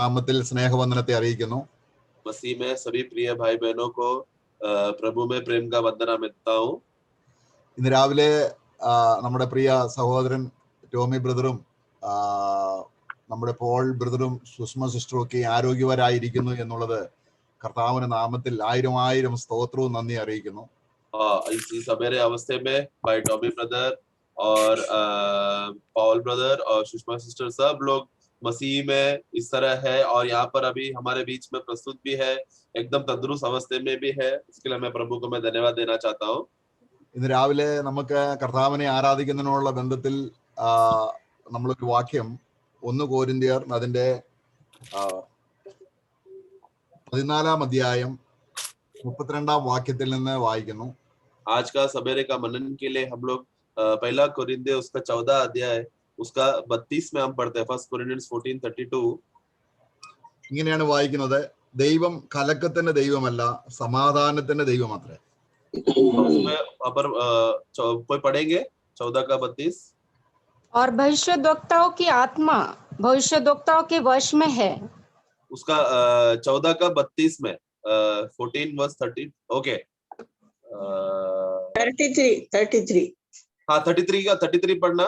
നാമത്തിൽ സ്നേഹവന്ദനത്തെ അറിയിക്കുന്നു. मसीह में सभी प्रिय भाई बहनों को प्रभु में प्रेम का वंदना मिलता हूँ. ഇന്ന് രാവിലെ നമ്മുടെ പ്രിയ സഹോദരൻ ടോമി ബ്രദറും നമ്മുടെ പോൾ ബ്രദറും സുഷ്മ സിസ്റ്ററും ഒക്കെ ആരോഗ്യവരായിരിക്കുന്നു എന്നുള്ളത് കർത്താവിന്റെ നാമത്തിൽ ആയിരം സ്തോത്രവും നന്ദി അറിയിക്കുന്നു. इसी सवेरे अवस्थे में भाई टॉमी ब्रदर और पॉल ब्रदर और सुषमा सिस्टर सब लोग मसीह में इस तरह है और यहाँ पर अभी हमारे बीच में प्रस्तुत भी है, एकदम तंदुरुस्त अवस्थे में भी है. इसके लिए मैं प्रभु को मैं धन्यवाद देना चाहता हूँ. ഇന്ന് രാവിലെ നമുക്ക് കർത്താവിനെ ആരാധിക്കുന്നതിനുള്ള ബന്ധത്തിൽ നമ്മളൊരു വാക്യം 1 കോരിന്ത്യർ അതിന്റെ 14 അധ്യായം 32 വാക്യത്തിൽ നിന്ന് വായിക്കുന്നു. आज का सवेरे का मनन के लिए हम लोग पहला कोरिन्थिय उसका 14 अध्याय उसका 32 में हम पढ़ते हैं. फर्स्ट कोरिन्थियंस 14:32. ഇങ്ങനെയാണ് വായിക്കുന്നത്. ദൈവം കലക്കത്തിന്റെ ദൈവമല്ല, സമാധാനത്തിന്റെ ദൈവമത്രേ. उसमें पर कोई पढ़ेंगे 14 का 32. और भविष्यद्वक्ताओं की आत्मा भविष्यद्वक्ताओं के वश में है. उसका 14 का 32 में 14 वर्स 30. ओके 33 हाँ 33 का 33 पढ़ना.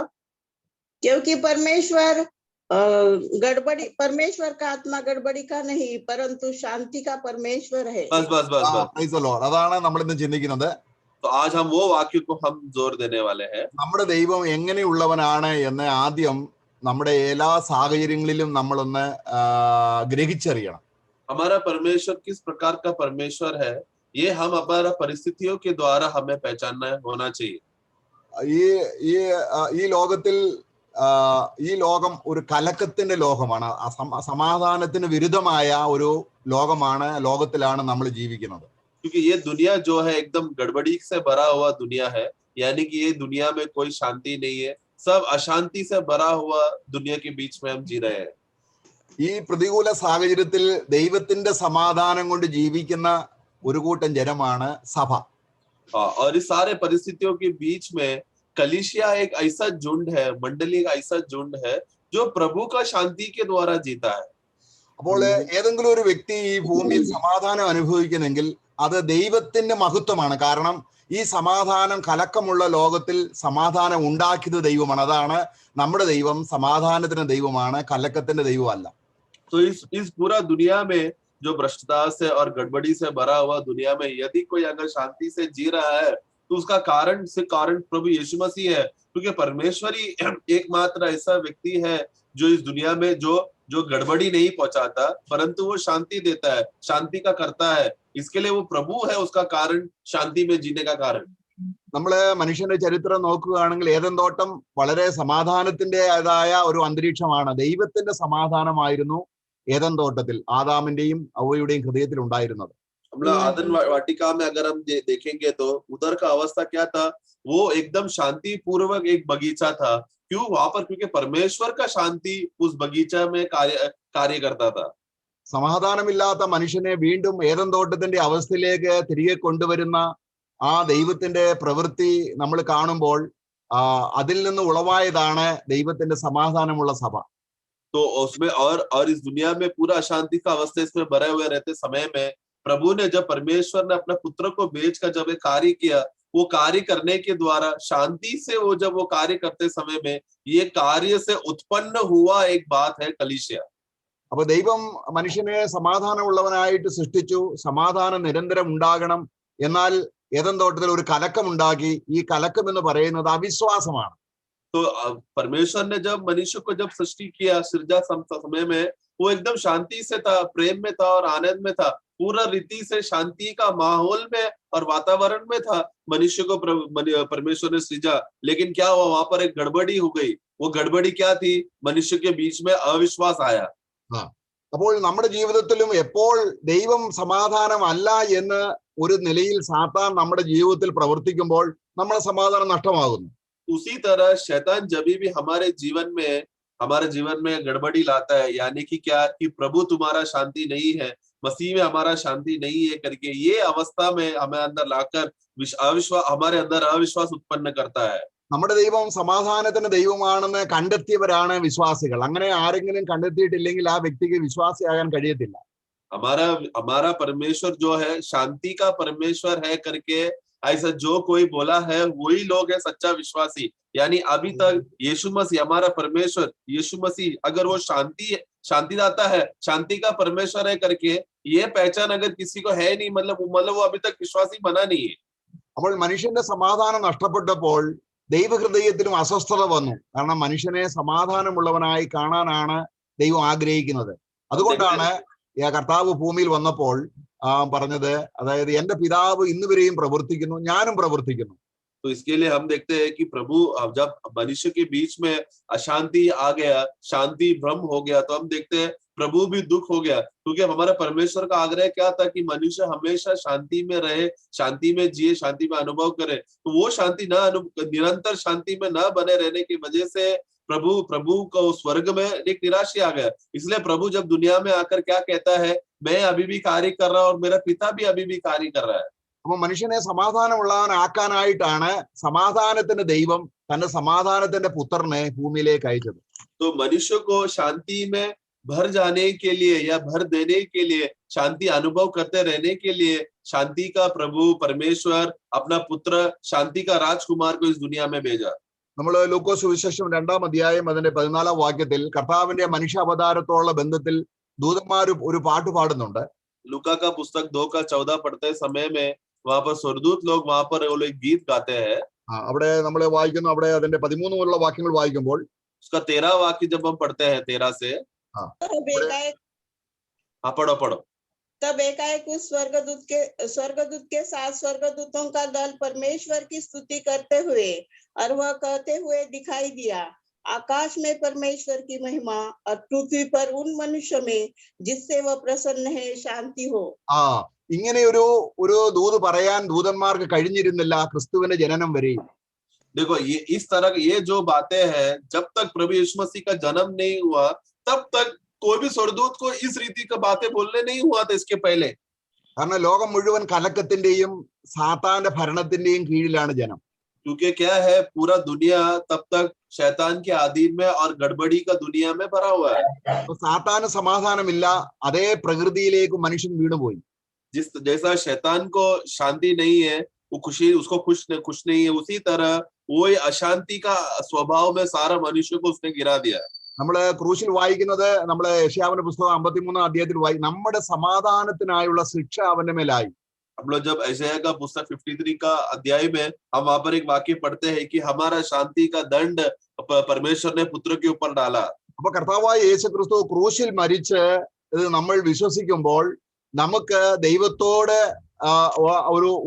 क्योंकि परमेश्वर का आत्मा गड़बड़ी का नहीं परंतु शांति का परमेश्वर है. बस बस बस बस പ്രൈസ് ദി ലോർഡ്. അതാണ് നമ്മൾ ഇന്ന് ചിന്തിക്കുന്നത്. तो आज हम वो वाक्य को हम जोर देने वाले हैं. നമ്മുടെ ദൈവം എങ്ങനെയുള്ളവനാണ് എന്ന് ആദ്യം നമ്മുടെ എല്ലാ സാഹചര്യങ്ങളിലും നമ്മളൊന്ന് ഗ്രഹിച്ചറിയണം. हमारा परमेश्वर किस प्रकार का परमेश्वर है ये हम हमारा परिस्थितियों के द्वारा हमें पहचानना होना चाहिए. ഈ ലോകത്തിൽ ഈ ലോകം ഒരു കലക്കത്തിന്റെ ലോകമാണ്. സമാധാനത്തിന് വിരുദ്ധമായ ഒരു ലോകത്തിലാണ് നമ്മൾ ജീവിക്കുന്നത്. क्योंकि ये दुनिया जो है एकदम गड़बड़ी से भरा हुआ दुनिया है, यानी कि ये दुनिया में कोई शांति नहीं है, सब अशांति से भरा हुआ दुनिया के बीच में हम जी रहे हैं. ഈ പ്രതികൂല സാഹചര്യത്തിൽ ദൈവത്തിന്റെ സമാധാനം കൊണ്ട് ജീവിക്കുന്ന ഒരു കൂട്ടം ജനമാണ് സഭ. और इस सारे परिस्थितियों के बीच में कलीसिया एक ऐसा झुंड है, मंडली एक ऐसा झुंड है जो प्रभु का शांति के द्वारा जीता है. അപ്പോൾ ഏതെങ്കിലും ഒരു വ്യക്തി ഈ ഭൂമിയിൽ സമാധാനം അനുഭവിക്കുന്നെങ്കിൽ അത് ദൈവത്തിന്റെ മഹത്വമാണ്. കാരണം ഈ സമാധാനം കലക്കമുള്ള ലോകത്തിൽ സമാധാനം ഉണ്ടാക്കിയത് ദൈവമാണ്. അതാണ് നമ്മുടെ ദൈവം സമാധാനത്തിന്റെ ദൈവമാണ്, കലക്കത്തിന്റെ ദൈവമല്ല. तो इस पूरा दुनिया में जो भ्रष्टता से और गड़बड़ी से भरा हुआ दुनिया में यदि कोई अगर शांति से जी रहा है तो उसका कारण प्रभु यीशु मसीह है. क्योंकि परमेश्वर ही एकमात्र ऐसा व्यक्ति है जो इस दुनिया में जो गड़बड़ी नहीं पहुंचाता परंतु वो शांति देता है, शांति का करता है. इसके लिए वो प्रभु है, उसका कारण शांति में जीने का कारण. നമ്മള് മനുഷ്യന്റെ ചരിത്രം നോക്കുകയാണെങ്കിൽ ഏദൻ തോട്ടം വളരെ സമാധാനത്തിൻ്റെതായ ഒരു അന്തരീക്ഷമാണ്. ദൈവത്തിന്റെ സമാധാനമായിരുന്നു ഏദൻ തോട്ടത്തിൽ ആദാമിന്റെയും ഹവ്വയുടെയും ഹൃദയത്തിൽ ഉണ്ടായിരുന്നത്. आदन वाटिका में अगर हम देखेंगे तो उधर का अवस्था क्या था, वो एकदम शांति पूर्वक एक बगीचा था. क्यों वहां पर? क्योंकि परमेश्वर का शांति उस बगीचा में कार्य करता था. സമാധാനമില്ലാത്ത മനുഷ്യനെ വീണ്ടും ഏദൻ തോട്ടത്തിന്റെ അവസ്ഥയിലേക്ക് തിരികെ കൊണ്ടുവരുന്ന ആ ദൈവത്തിന്റെ പ്രവൃത്തി നമ്മൾ കാണുമ്പോൾ അതിൽ നിന്ന് ഉളവായതാണ് ദൈവത്തിന്റെ സമാധാനമുള്ള സഭ. तो उसमें और इस दुनिया में पूरा अशांति का अवस्था इसमें भरे हुए रहते समय में प्रभु ने जब परमेश्वर ने अपने पुत्र को भेजकर जब एक कार्य किया, वो कार्य करने के द्वारा शांति से वो जब वो कार्य करते समय में ये कार्य से उत्पन्न हुआ एक बात है कलीसिया. അപ്പൊ ദൈവം മനുഷ്യനെ സമാധാനമുള്ളവനായിട്ട് സൃഷ്ടിച്ചു. സമാധാനം നിരന്തരം ഉണ്ടാകണം. എന്നാൽ ഏദൻ തോട്ടത്തിൽ ഒരു കലക്കം ഉണ്ടാക്കി. ഈ കലക്കം എന്ന് പറയുന്നത് അവിശ്വാസമാണ്. तो परमेश्वर ने जब मनुष्य को जब सृष्टि किया सृजा समय में वो एकदम शांति से था, प्रेम में था और आनंद में था. पूरा रीति से शांति का माहौल में और वातावरण में था मनुष्य को परमेश्वर ने सृजा. लेकिन क्या हुआ, वहां पर एक गड़बड़ी हो गई. वो गड़बड़ी क्या थी? मनुष्य के बीच में अविश्वास आया. അപ്പോൾ നമ്മുടെ ജീവിതത്തിലും എപ്പോൾ ദൈവം സമാധാനമല്ല എന്ന് ഒരു നിലയിൽ സാത്താൻ നമ്മുടെ ജീവിതത്തിൽ പ്രവർത്തിക്കുമ്പോൾ നമ്മുടെ സമാധാനം നഷ്ടമാകുന്നു. उसी तरह शैतान जब भी हमारे जीवन में गड़बड़ी लाता है, यानी कि क्या कि प्रभु तुम्हारा शांति नहीं है, मसीह में हमारा शांति नहीं है करके ये अवस्था में हमें अंदर लाकर हमारे अंदर अविश्वास उत्पन्न करता है. നമ്മുടെ ദൈവം സമാധാനത്തിന്റെ ദൈവമാണെന്ന് കണ്ടെത്തിയവരാണ് വിശ്വാസികൾ. അങ്ങനെ ആരെങ്കിലും കണ്ടെത്തിയിട്ടില്ലെങ്കിൽ ആ വ്യക്തിക്ക് വിശ്വാസിയാകാൻ കഴിയത്തില്ല. हमारा हमारा परमेश्वर जो है शांति का परमेश्वर है करके ऐसा जो कोई बोला है वही लोग है सच्चा विश्वासी। यानी अभी तक यीशु मसीह हमारा परमेश्वर यीशु मसीह अगर वो शांतिदाता है, शांति का परमेश्वर है करके ये पहचान अगर किसी को है नहीं, मतलब वो अभी तक विश्वासी बना नहीं है। അപ്പോൾ മനുഷ്യന്റെ സമാധാനം നഷ്ടപ്പെട്ടപ്പോൾ ദൈവഹൃദയത്തിലും അസ്വസ്ഥത വന്നു. കാരണം മനുഷ്യനെ സമാധാനമുള്ളവനായി കാണാനാണ് ദൈവം ആഗ്രഹിക്കുന്നത്. അതുകൊണ്ടാണ് കർത്താവ് ഭൂമിയിൽ വന്നപ്പോൾ പറഞ്ഞത്, അതായത് എന്റെ പിതാവ് ഇന്നുവരെയും പ്രവർത്തിക്കുന്നു, ഞാനും പ്രവർത്തിക്കുന്നു. तो इसके लिए हम देखते हैं कि प्रभु जब मनुष्य के बीच में अशांति आ गया, शांति भ्रम हो गया, तो हम देखते हैं प्रभु भी दुख हो गया, क्योंकि हमारा परमेश्वर का आग्रह क्या था कि मनुष्य हमेशा शांति में रहे, शांति में जिए, शांति में अनुभव करे। तो वो शांति निरंतर शांति में न बने रहने की वजह से प्रभु को स्वर्ग में एक निराशा आ गया। इसलिए प्रभु जब दुनिया में आकर क्या कहता है, मैं अभी भी कार्य कर रहा हूं और मेरा पिता भी अभी भी कार्य कर रहा है। അപ്പൊ മനുഷ്യനെ സമാധാനമുള്ളവനാക്കാനായിട്ടാണ് സമാധാനത്തിന്റെ ദൈവം തന്റെ സമാധാനത്തിന്റെ പുത്രനെ ഭൂമിയിലേക്ക് അയച്ചത്. तो मनुष्य को शांति में भर जाने के लिए या भर देने के लिए, शांति अनुभव करते रहने के लिए शांति का प्रभु परमेश्वर अपना पुत्र शांति का राजकुमार को इस दुनिया में भेजा। നമ്മൾ ലൂക്കോസ് സുവിശേഷം 2-ാം അധ്യായം അതിന്റെ 14-ാം വാക്യത്തിൽ കർത്താവിന്റെ മനുഷ്യാവതാരത്തോടുള്ള ബന്ധത്തിൽ ദൂതന്മാർ ഒരു പാട്ട് പാടുന്നുണ്ട്. लूका का पुस्तक 2:14 पढ़ते समय में वहां पर स्वर्गदूत लोग वहां पर वो लोग गीत गाते हैं। അവിടെ നമ്മൾ വായിക്കുന്നു, അവിടെ അതിന്റെ 13 മുതലുള്ള വാക്യങ്ങൾ വായിക്കുമ്പോൾ उसका 13 वाक्य जब हम पढ़ते हैं 13 से, हाँ पढ़ो। तब एकाएक उस स्वर्गदूत के साथ स्वर्गदूतों का दल परमेश्वर की स्तुति करते हुए और वह कहते हुए दिखाई दिया, आकाश में परमेश्वर की महिमा और पृथ्वी पर उन मनुष्य में जिससे वह प्रसन्न है शांति हो। ഇങ്ങനെ ഒരു ദൂത് പറയാൻ ദൂതന്മാർക്ക് കഴിഞ്ഞിരുന്നില്ല ക്രിസ്തുവിന്റെ ജനനം വരെ. देखो ये इस तरह ये जो बातें हैं, जब तक प्रभु यीशु मसीह का जन्म नहीं हुआ तब तक कोई भी स्वर्गदूत को इस रीति का बातें बोलने नहीं हुआ था इसके पहले। കാരണം ലോകം മുഴുവൻ കലക്കത്തിന്റെയും സാത്താന്റെ ഭരണത്തിന്റെയും കീഴിലാണ് ജനം. क्योंकि क्या है, पूरा दुनिया तब तक शैतान के अधीन में और गड़बड़ी का दुनिया में भरा हुआ है। സാത്താന് സമാധാനമില്ല, അതേ പ്രകൃതിയിലേക്ക് മനുഷ്യൻ വീണുപോയി. जैसा शैतान को शांति नहीं है, वो उसको खुश नहीं है, उसी तरह वो अशांति का स्वभाव में सारा मनुष्य को उसने गिरा दिया। നമ്മള് ക്രൂശിൽ വായിക്കുന്നത്, നമ്മള് യെശയ്യാവിന്റെ പുസ്തകം 53-ാം അധ്യായത്തിൽ നമ്മുടെ സമാധാനത്തിനായുള്ള ശിക്ഷ അവന്റെ മേലായി. हम लोग जब यशायाह का पुस्तक 53 का अध्याय में हम वहां पर एक वाक्य पढ़ते हैं कि हमारा शांति का दंड परमेश्वर ने पुत्र के ऊपर डाला। അപ്പൊ കർത്താവായ യേശുക്രിസ്തു ക്രൂശിൽ മരിച്ച് ഇത് നമ്മൾ വിശ്വസിക്കുമ്പോൾ നമുക്ക് ദൈവത്തോട്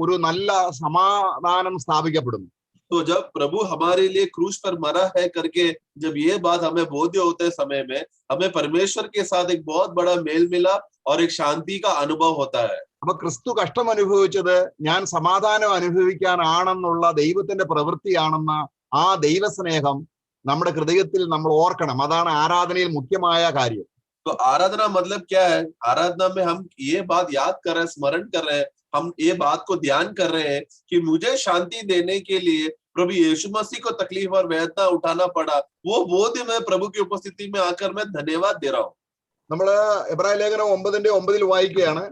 ഒരു നല്ല സമാധാനം സ്ഥാപിക്കപ്പെടുന്നു. तो जब प्रभु हमारे लिए क्रूस पर मरा है करके जब ये बात हमें बोध्य होते समय में हमें परमेश्वर के साथ एक बहुत बड़ा मेल मिलाप और एक शांति का अनुभव होता है। അപ്പൊ ക്രിസ്തു കഷ്ടം അനുഭവിച്ചത് ഞാൻ സമാധാനം അനുഭവിക്കാനാണെന്നുള്ള ദൈവത്തിന്റെ പ്രവൃത്തിയാണെന്ന ആ ദൈവസ്നേഹം നമ്മുടെ ഹൃദയത്തിൽ നമ്മൾ ഓർക്കണം. അതാണ് ആരാധനയിൽ മുഖ്യമായ കാര്യം. तो आराधना मतलब क्या है? आराधना में हम ये बात याद कर रहे हैं, स्मरण कर रहे हैं, हम ये बात को ध्यान कर रहे हैं कि मुझे शांति देने के लिए प्रभु यीशु मसीह को तकलीफ और वेदना उठाना पड़ा। वो बोध मैं प्रभु की उपस्थिति में आकर मैं धन्यवाद दे रहा हूँ। നമ്മള് എബ്രായ ലേഖനം 9:9 വായിക്കുകയാണ്.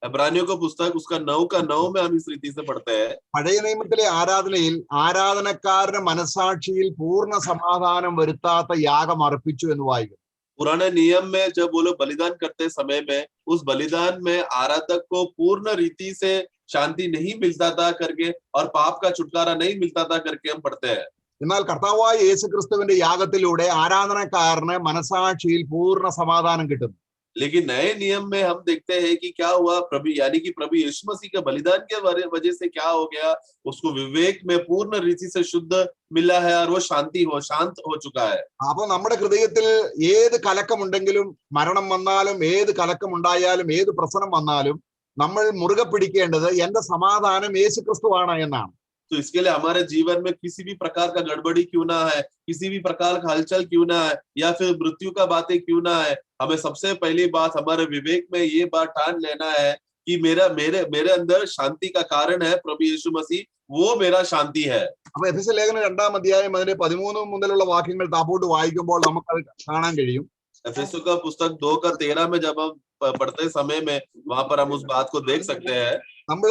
इब्रानियों का पुस्तक उसका 9:9 में हम इस रीति से पढ़ते हैं। പഴയ നിയമത്തിലെ ആരാധനയിൽ ആരാധനക്കാരുടെ മനസാക്ഷിയിൽ പൂർണ്ണ സമാധാനം വരുത്താത്ത യാഗം അർപ്പിച്ചു എന്ന് വായിക്കും. पुराने नियम में जब वो लोग बलिदान करते समय में उस बलिदान में आराधक को पूर्ण रीति से शांति नहीं मिलता था करके और पाप का छुटकारा नहीं मिलता था करके हम पढ़ते हैं। എന്നാൽ കർത്താവായ യേശുക്രിസ്തുവിന്റെ യാഗത്തിലൂടെ ആരാധനക്കാരന് മനസാക്ഷിയിൽ പൂർണ്ണ സമാധാനം കിട്ടുന്നു. लेकिन नए नियम में हम देखते हैं कि क्या हुआ, प्रभु यानी कि प्रभु यीशु मसीह के बलिदान के वजह से क्या हो गया, उसको विवेक में पूर्ण रीति से शुद्ध मिला है और वो शांत हो चुका है। അപ്പൊ നമ്മുടെ ഹൃദയത്തിൽ ഏത് കലക്കമുണ്ടെങ്കിലും, മരണം വന്നാലും, ഏത് കലക്കമുണ്ടായാലും, ഏത് പ്രശ്നം വന്നാലും നമ്മൾ മുറുകെ പിടിക്കേണ്ടത് എന്റെ സമാധാനം യേശുക്രിസ്തുവാണ് എന്നാണ്. तो इसके लिए हमारे जीवन में किसी भी प्रकार का गड़बड़ी क्यों ना है, किसी भी प्रकार का हलचल क्यों ना है, या फिर मृत्यु का बातें क्यों ना है, हमें सबसे पहली बात हमारे विवेक में ये बात ठान लेना है कि मेरा मेरे मेरे अंदर शांति का कारण है प्रभु यीशु मसीह, वो मेरा शांति है। അപ്പൊ എഫെസ്യ ലേഖനം 2-ാം അധ്യായം അതിന്റെ 13 മുതലുള്ള വാക്യങ്ങൾ താപ്പോട്ട് വായിക്കുമ്പോൾ നമുക്കത് കാണാൻ കഴിയും. एफेसियों का पुस्तक 2:13 में जब हम पढ़ते समय में वहां पर हम उस बात को देख सकते हैं। നമ്മൾ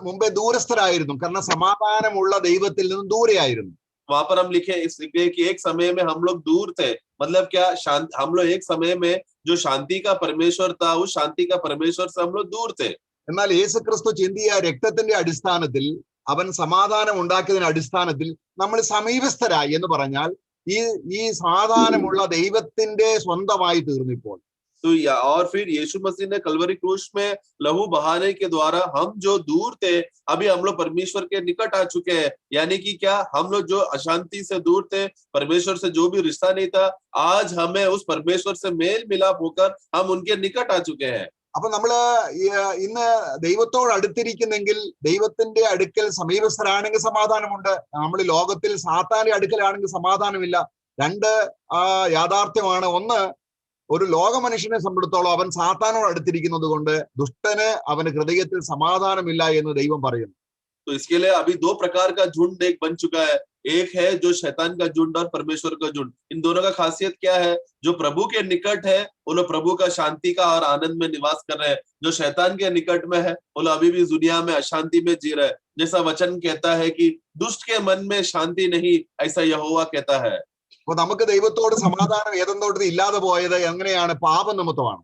മുമ്പേ ദൂരസ്ഥരായിരുന്നു, കാരണം സമാധാനമുള്ള ദൈവത്തിൽ നിന്നും ദൂരെയായിരുന്നു. वहां पर हम लिखे कि एक समय में हम लोग दूर थे, मतलब क्या हम लोग एक समय में जो शांति का परमेश्वर था, उस शांति का परमेश्वर से हम लोग दूर थे। എന്നാൽ യേശുക്രിസ്തു ചിന്തിയ രക്തത്തിന്റെ അടിസ്ഥാനത്തിൽ, അവൻ സമാധാനം ഉണ്ടാക്കിയതിന്റെ അടിസ്ഥാനത്തിൽ നമ്മൾ സമീപസ്ഥരായി എന്ന് പറഞ്ഞാൽ ഈ സമാധാനമുള്ള ദൈവത്തിന്റെ സ്വന്തമായി തീർന്നു ഇപ്പോൾ. तो और फिर यीशु मसीह ने कलवरी क्रूस में लहू बहाने के द्वारा हम जो दूर थे, अभी हम लोग परमेश्वर के निकट आ चुके हैं। यानी कि क्या, हम लोग जो अशांति से दूर थे, परमेश्वर से जो भी रिश्ता नहीं था, आज हमें उस परमेश्वर से मेल मिलाप होकर हम उनके निकट आ चुके हैं। അപ്പൊ നമ്മള് ഇന്ന് ദൈവത്തോട് അടുത്തിരിക്കുന്നെങ്കിൽ, ദൈവത്തിന്റെ അടുക്കൽ സമീപസ്ഥരാണെങ്കിൽ സമാധാനമുണ്ട്. നമ്മൾ ലോകത്തിൽ സാത്താന്റെ അടുക്കലാണെങ്കിൽ സമാധാനമില്ല. രണ്ട് യാഥാർത്ഥ്യമാണ്. ഒന്ന്, ഒരു ലോക മനുഷ്യനെ സംബന്ധിച്ചിടത്തോളം അവൻ സാത്താനോട് അടുത്തിരിക്കുന്നത് കൊണ്ട് ദുഷ്ടന് അവന് ഹൃദയത്തിൽ സമാധാനമില്ല എന്ന് ദൈവം പറയുന്നു. तो इसके लिए अभी दो प्रकार का झुंड एक बन चुका है। एक है जो शैतान का झुंड और परमेश्वर का झुंड। इन दोनों का खासियत क्या है? जो प्रभु के निकट है वो लोग प्रभु का शांति का और आनंद में निवास कर रहे हैं। जो शैतान के निकट में है वो लोग अभी भी दुनिया में अशांति में जी रहे हैं। जैसा वचन कहता है कि दुष्ट के मन में शांति नहीं, ऐसा यहोवा कहता है। അപ്പൊ നമുക്ക് ദൈവത്തോട് സമാധാനം ഏതെന്തോട്ട് ഇല്ലാതെ പോയത് എങ്ങനെയാണ്? പാപനിമിത്തമാണ്.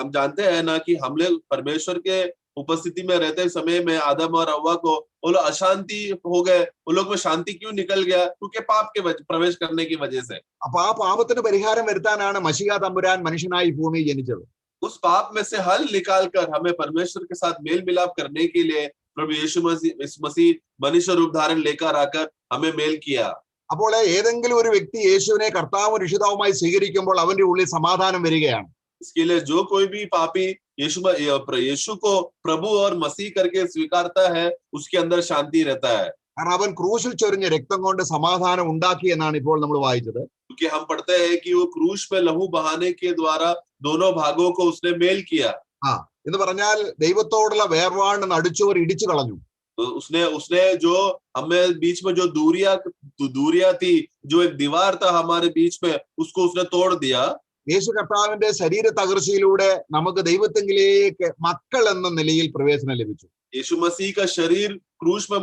हम जानते हैं ना कि हम लोग परमेश्वर के उपस्थिति में रहते समय में आदम और हव्वा को वो लोग अशांति हो गए। वो लोग में शांति क्यों निकल गया? क्योंकि पाप के प्रवेश करने की वजह से। അപ്പൊ ആ പാപത്തിന് പരിഹാരം വരുത്താനാണ് മശിഹാ തമ്പുരാൻ മനുഷ്യനായി ഭൂമിയിൽ ജനിച്ചത്. उस पाप में से हल निकाल कर हमें परमेश्वर के साथ मेल मिलाप करने के लिए प्रभु यीशु मसीह मनुष्य रूप धारण लेकर आकर हमें मेल किया। അപ്പോൾ ഏതെങ്കിലും ഒരു വ്യക്തി യേശുവിനെ കർത്താവും രക്ഷിതാവുമായി സ്വീകരിക്കുമ്പോൾ അവന്റെ ഉള്ളിൽ സമാധാനം വരികയാണ്. इसके लिए जो कोई भी पापी यीशु को प्रभु और मसीह करके स्वीकारता है, उसके अंदर शांति रहता है। കാരണം അവൻ ക്രൂശിൽ ചൊരിഞ്ഞ രക്തം കൊണ്ട് സമാധാനം ഉണ്ടാക്കി എന്നാണ് ഇപ്പോൾ നമ്മൾ വായിച്ചത്. क्योंकि हम पढ़ते हैं कि वो क्रूस में लहू बहाने के द्वारा दोनों भागों को उसने मेल किया। എന്ന് പറഞ്ഞാൽ ദൈവത്തോടുള്ള വേർപാട് നടിച്ചവർ ഇടിച്ചു കളഞ്ഞു. तो उसने जो हमें बीच में जो दूरियां थी, जो एक दीवार था हमारे बीच में, उसको उसने तोड़ दिया। യേശു കർത്താവിന്റെ ശരീര തകർച്ചയിലൂടെ നമുക്ക് ദൈവത്തെങ്കിലേക്ക് മക്കൾ എന്ന നിലയിൽ പ്രവേശനം ലഭിച്ചു. यीशु मसीह का शरीर क्रूस में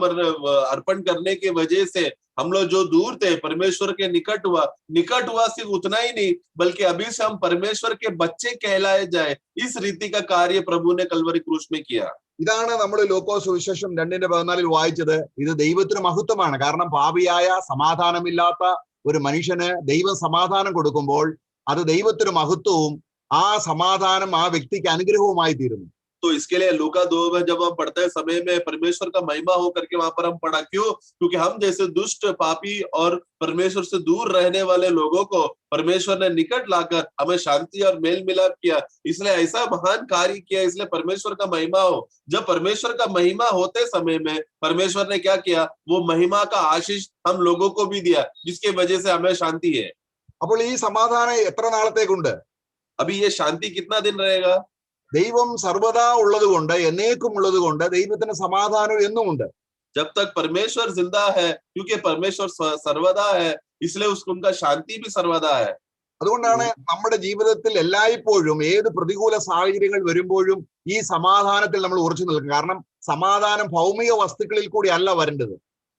अर्पण करने की वजह से हम लोग जो दूर थे परमेश्वर के निकट हुआ। सिर्फ उतना ही नहीं, बल्कि अभी से हम परमेश्वर के बच्चे कहलाए जाए, इस रीति का कार्य प्रभु ने कलवरी क्रूस में किया। ഇതാണ് നമ്മൾ ലൂക്കോസ് സുവിശേഷം 2:14 വായിച്ചത്. ഇത് ദൈവത്തിന് മഹത്വമാണ്. കാരണം പാപിയായ സമാധാനമില്ലാത്ത ഒരു മനുഷ്യന് ദൈവം സമാധാനം കൊടുക്കുമ്പോൾ അത് ദൈവത്തിന് മഹത്വവും ആ സമാധാനം ആ വ്യക്തിക്ക് അനുഗ്രഹവുമായി തീരുന്നു. तो इसके लिए लूका 2 में जब हम पढ़ते हैं समय में परमेश्वर का महिमा हो करके वहां पर हम पढ़ा। क्यों? क्योंकि हम जैसे दुष्ट पापी और परमेश्वर से दूर रहने वाले लोगों को परमेश्वर ने निकट लाकर हमें शांति और मेल मिलाप किया, इसलिए ऐसा महान कार्य किया, इसलिए परमेश्वर का महिमा हो। जब परमेश्वर का महिमा होते समय में परमेश्वर ने क्या किया? वो महिमा का आशीष हम लोगों को भी दिया, जिसकी वजह से हमें शांति है। അപ്പോൾ ഈ സമാധാനം എത്ര നാളത്തേക്കുണ്ട്? अभी ये शांति कितना दिन रहेगा? ദൈവം സർവദാ ഉള്ളത് കൊണ്ട്, എന്നേക്കും ഉള്ളത് കൊണ്ട് ദൈവത്തിന് സമാധാനം എന്നും ഉണ്ട്. जब तक परमेश्वर जिंदा है, क्योंकि परमेश्वर सर्वदा है, इसलिए उनका शांति भी सर्वदा है। അതുകൊണ്ടാണ് നമ്മുടെ ജീവിതത്തിൽ എല്ലായ്പ്പോഴും ഏത് പ്രതികൂല സാഹചര്യങ്ങൾ വരുമ്പോഴും ഈ സമാധാനത്തിൽ നമ്മൾ ഉറച്ചു നിൽക്കും. കാരണം സമാധാനം ഭൗമിക വസ്തുക്കളിൽ കൂടി അല്ല വരേണ്ടത്.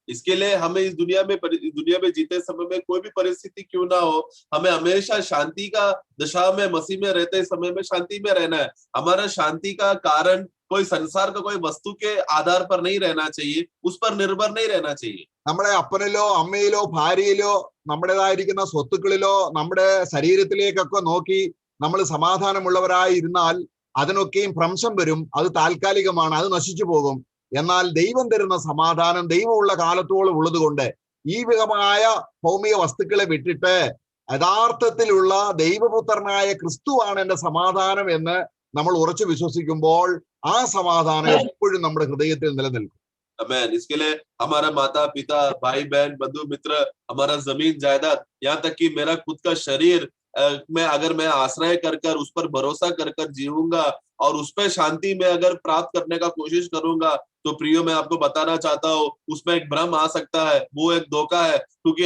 इसके लिए हमें इस दुनिया में जीते समय में कोई भी परिस्थिति क्यों ना हो, हमें हमेशा शांति का दशा में मसीह में रहते समय में शांति में रहना है। हमारा शांति का कारण कोई संसार का कोई वस्तु के आधार पर नहीं रहना चाहिए, उस पर निर्भर नहीं रहना चाहिए। നമ്മുടെ അപ്പനിലോ അമ്മയിലോ ഭാര്യയിലോ നമ്മുടേതായിരിക്കുന്ന സ്വത്തുക്കളിലോ നമ്മുടെ ശരീരത്തിലേക്കൊക്കെ നോക്കി നമ്മൾ സമാധാനമുള്ളവരായി ഇരുന്നാൽ അതിനൊക്കെയും ഭ്രംശം വരും. അത് താൽക്കാലികമാണ്, അത് നശിച്ചു പോകും. എന്നാൽ ദൈവം തരുന്ന സമാധാനം ദൈവമുള്ള കാലത്തോളം ഉള്ളത് കൊണ്ട് ഈ വിധമായ ഭൗമിക വസ്തുക്കളെ വിട്ടിട്ട് യഥാർത്ഥത്തിലുള്ള ദൈവപുത്രനായ ക്രിസ്തുവാണ് എന്റെ സമാധാനം എന്ന് നമ്മൾ ഉറച്ചു വിശ്വസിക്കുമ്പോൾ ആ സമാധാനം എപ്പോഴും നമ്മുടെ ഹൃദയത്തിൽ നിലനിൽക്കും. आमेन। इसके लिए हमारा माता पिता भाई बहन बंधु मित्र, हमारा जमीन जायदाद, यहाँ तक कि मेरा खुद का शरीर में अगर मैं आश्रय कर उस पर भरोसा कर जीऊंगा और उस पे शांति में अगर प्राप्त करने का कोशिश करूंगा, तो प्रियो मैं आपको बताना चाहता हूँ, उसमें एक भ्रम आ सकता है, वो एक धोखा है। क्योंकि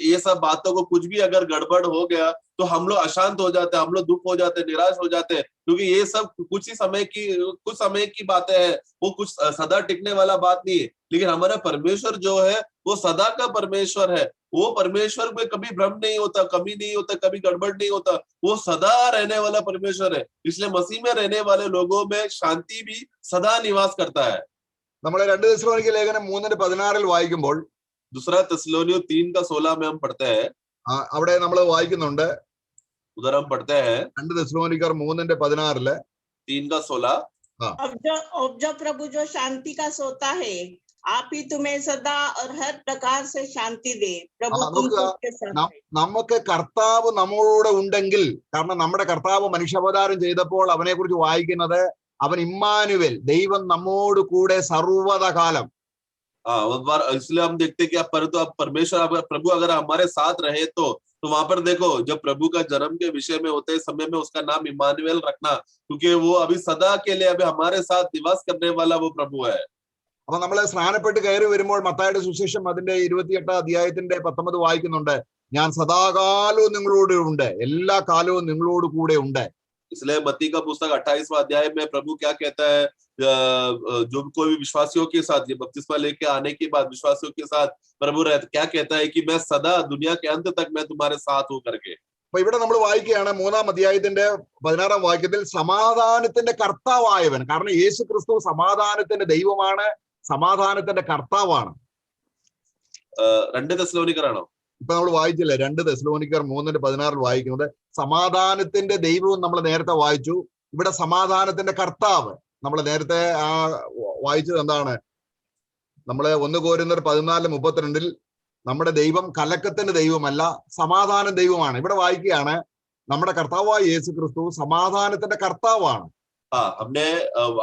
ये सब बातों को कुछ भी अगर गड़बड़ हो गया तो हम लोग अशांत हो जाते हैं, हम लोग दुख हो जाते हैं, निराश हो जाते हैं, क्योंकि ये सब कुछ समय की बातें हैं, वो कुछ सदा टिकने वाला बात नहीं है। लेकिन हमारा परमेश्वर जो है वो सदा का परमेश्वर है। वो परमेश्वर में कभी भ्रम नहीं होता, कमी नहीं होता, कभी गड़बड़ नहीं होता, वो सदा रहने वाला परमेश्वर है। इसलिए मसीह में रहने वाले लोगों में शांति भी सदा निवास करता है। നമ്മൾ 2 തെസ്സലോനിക്ക ലേഖനം 3:16 വായിക്കുമ്പോൾ दूसरा थिस्सलुनीय 3:16 में हम पढ़ते हैं, അവിടെ നമ്മൾ വായിക്കുന്നുണ്ട്, उधर हम पढ़ते हैं 2 തെസ്സലോനിക്കർ 3:16 3:16, अब जो प्रभु जो शांति का सोता है, आप ही तुम्हें सदा और हर प्रकार से शांति दे। प्रभु तुम सबके साथ है। നമുക്ക് കർത്താവ് നമ്മളോട് ഉണ്ടെങ്കിൽ, കാരണം നമ്മുടെ കർത്താവ് മനുഷ്യാവതാരം ചെയ്തപ്പോൾ അവനെ കുറിച്ച് വായിക്കുന്നത് അവൻ ഇമ്മാനുവേൽ, ദൈവം നമ്മോട് കൂടെ സർവ്വതകാലം. इसलिए हम देखते हैं कि अब परमेश्वर प्रभु अगर हमारे साथ रहे तो वहां पर देखो, जब प्रभु का जन्म के विषय में होते समय में उसका नाम इम्मानुएल रखना, क्योंकि वो अभी सदा के लिए अभी हमारे साथ निवास करने वाला वो प्रभु है। അപ്പൊ നമ്മള് സ്നാനപ്പെട്ട് കയറി വരുമ്പോൾ മത്തായിയുടെ സുവിശേഷം അതിന്റെ 28 അധ്യായത്തിന്റെ 19 വായിക്കുന്നുണ്ട്, ഞാൻ സദാകാലവും നിങ്ങളോട് ഉണ്ട്, എല്ലാ കാലവും നിങ്ങളോട് കൂടെ ഉണ്ട്. इसलिए मत्ती का पुस्तक 28वां अध्याय में प्रभु क्या कहता है, जो कोई भी विश्वासियों के साथ, ये बपतिस्मा लेके आने के बाद विश्वासियों के साथ प्रभु क्या कहता है कि मैं सदा दुनिया के अंत तक मैं तुम्हारे साथ हूं करके। അപ്പൊ ഇവിടെ നമ്മൾ വായിക്കുകയാണ് 3-ാം അധ്യായത്തിന്റെ 16-ാം വാക്യത്തിൽ സമാധാനത്തിന്റെ കർത്താവായവൻ, കാരണം യേശു ക്രിസ്തു സമാധാനത്തിന്റെ ദൈവമാണ്, സമാധാനത്തിന്റെ കർത്താവാണ്. 2 തെസ്സലോനിക്കറാണോ? ഇപ്പൊ നമ്മൾ വായിച്ചില്ലേ 2 തെസ്സലോനിക്കർ 3:16 വായിക്കുന്നത് സമാധാനത്തിന്റെ ദൈവവും നമ്മൾ നേരത്തെ വായിച്ചു. ഇവിടെ സമാധാനത്തിന്റെ കർത്താവ് നമ്മൾ നേരത്തെ വായിച്ചത് എന്താണ്? നമ്മള് 1 കൊരിന്ത്യർ 14:32 നമ്മുടെ ദൈവം കലക്കത്തിന്റെ ദൈവമല്ല, സമാധാന ദൈവമാണ്. ഇവിടെ വായിക്കുകയാണ് നമ്മുടെ കർത്താവായ യേശു ക്രിസ്തു സമാധാനത്തിന്റെ കർത്താവാണ്. हाँ, हमने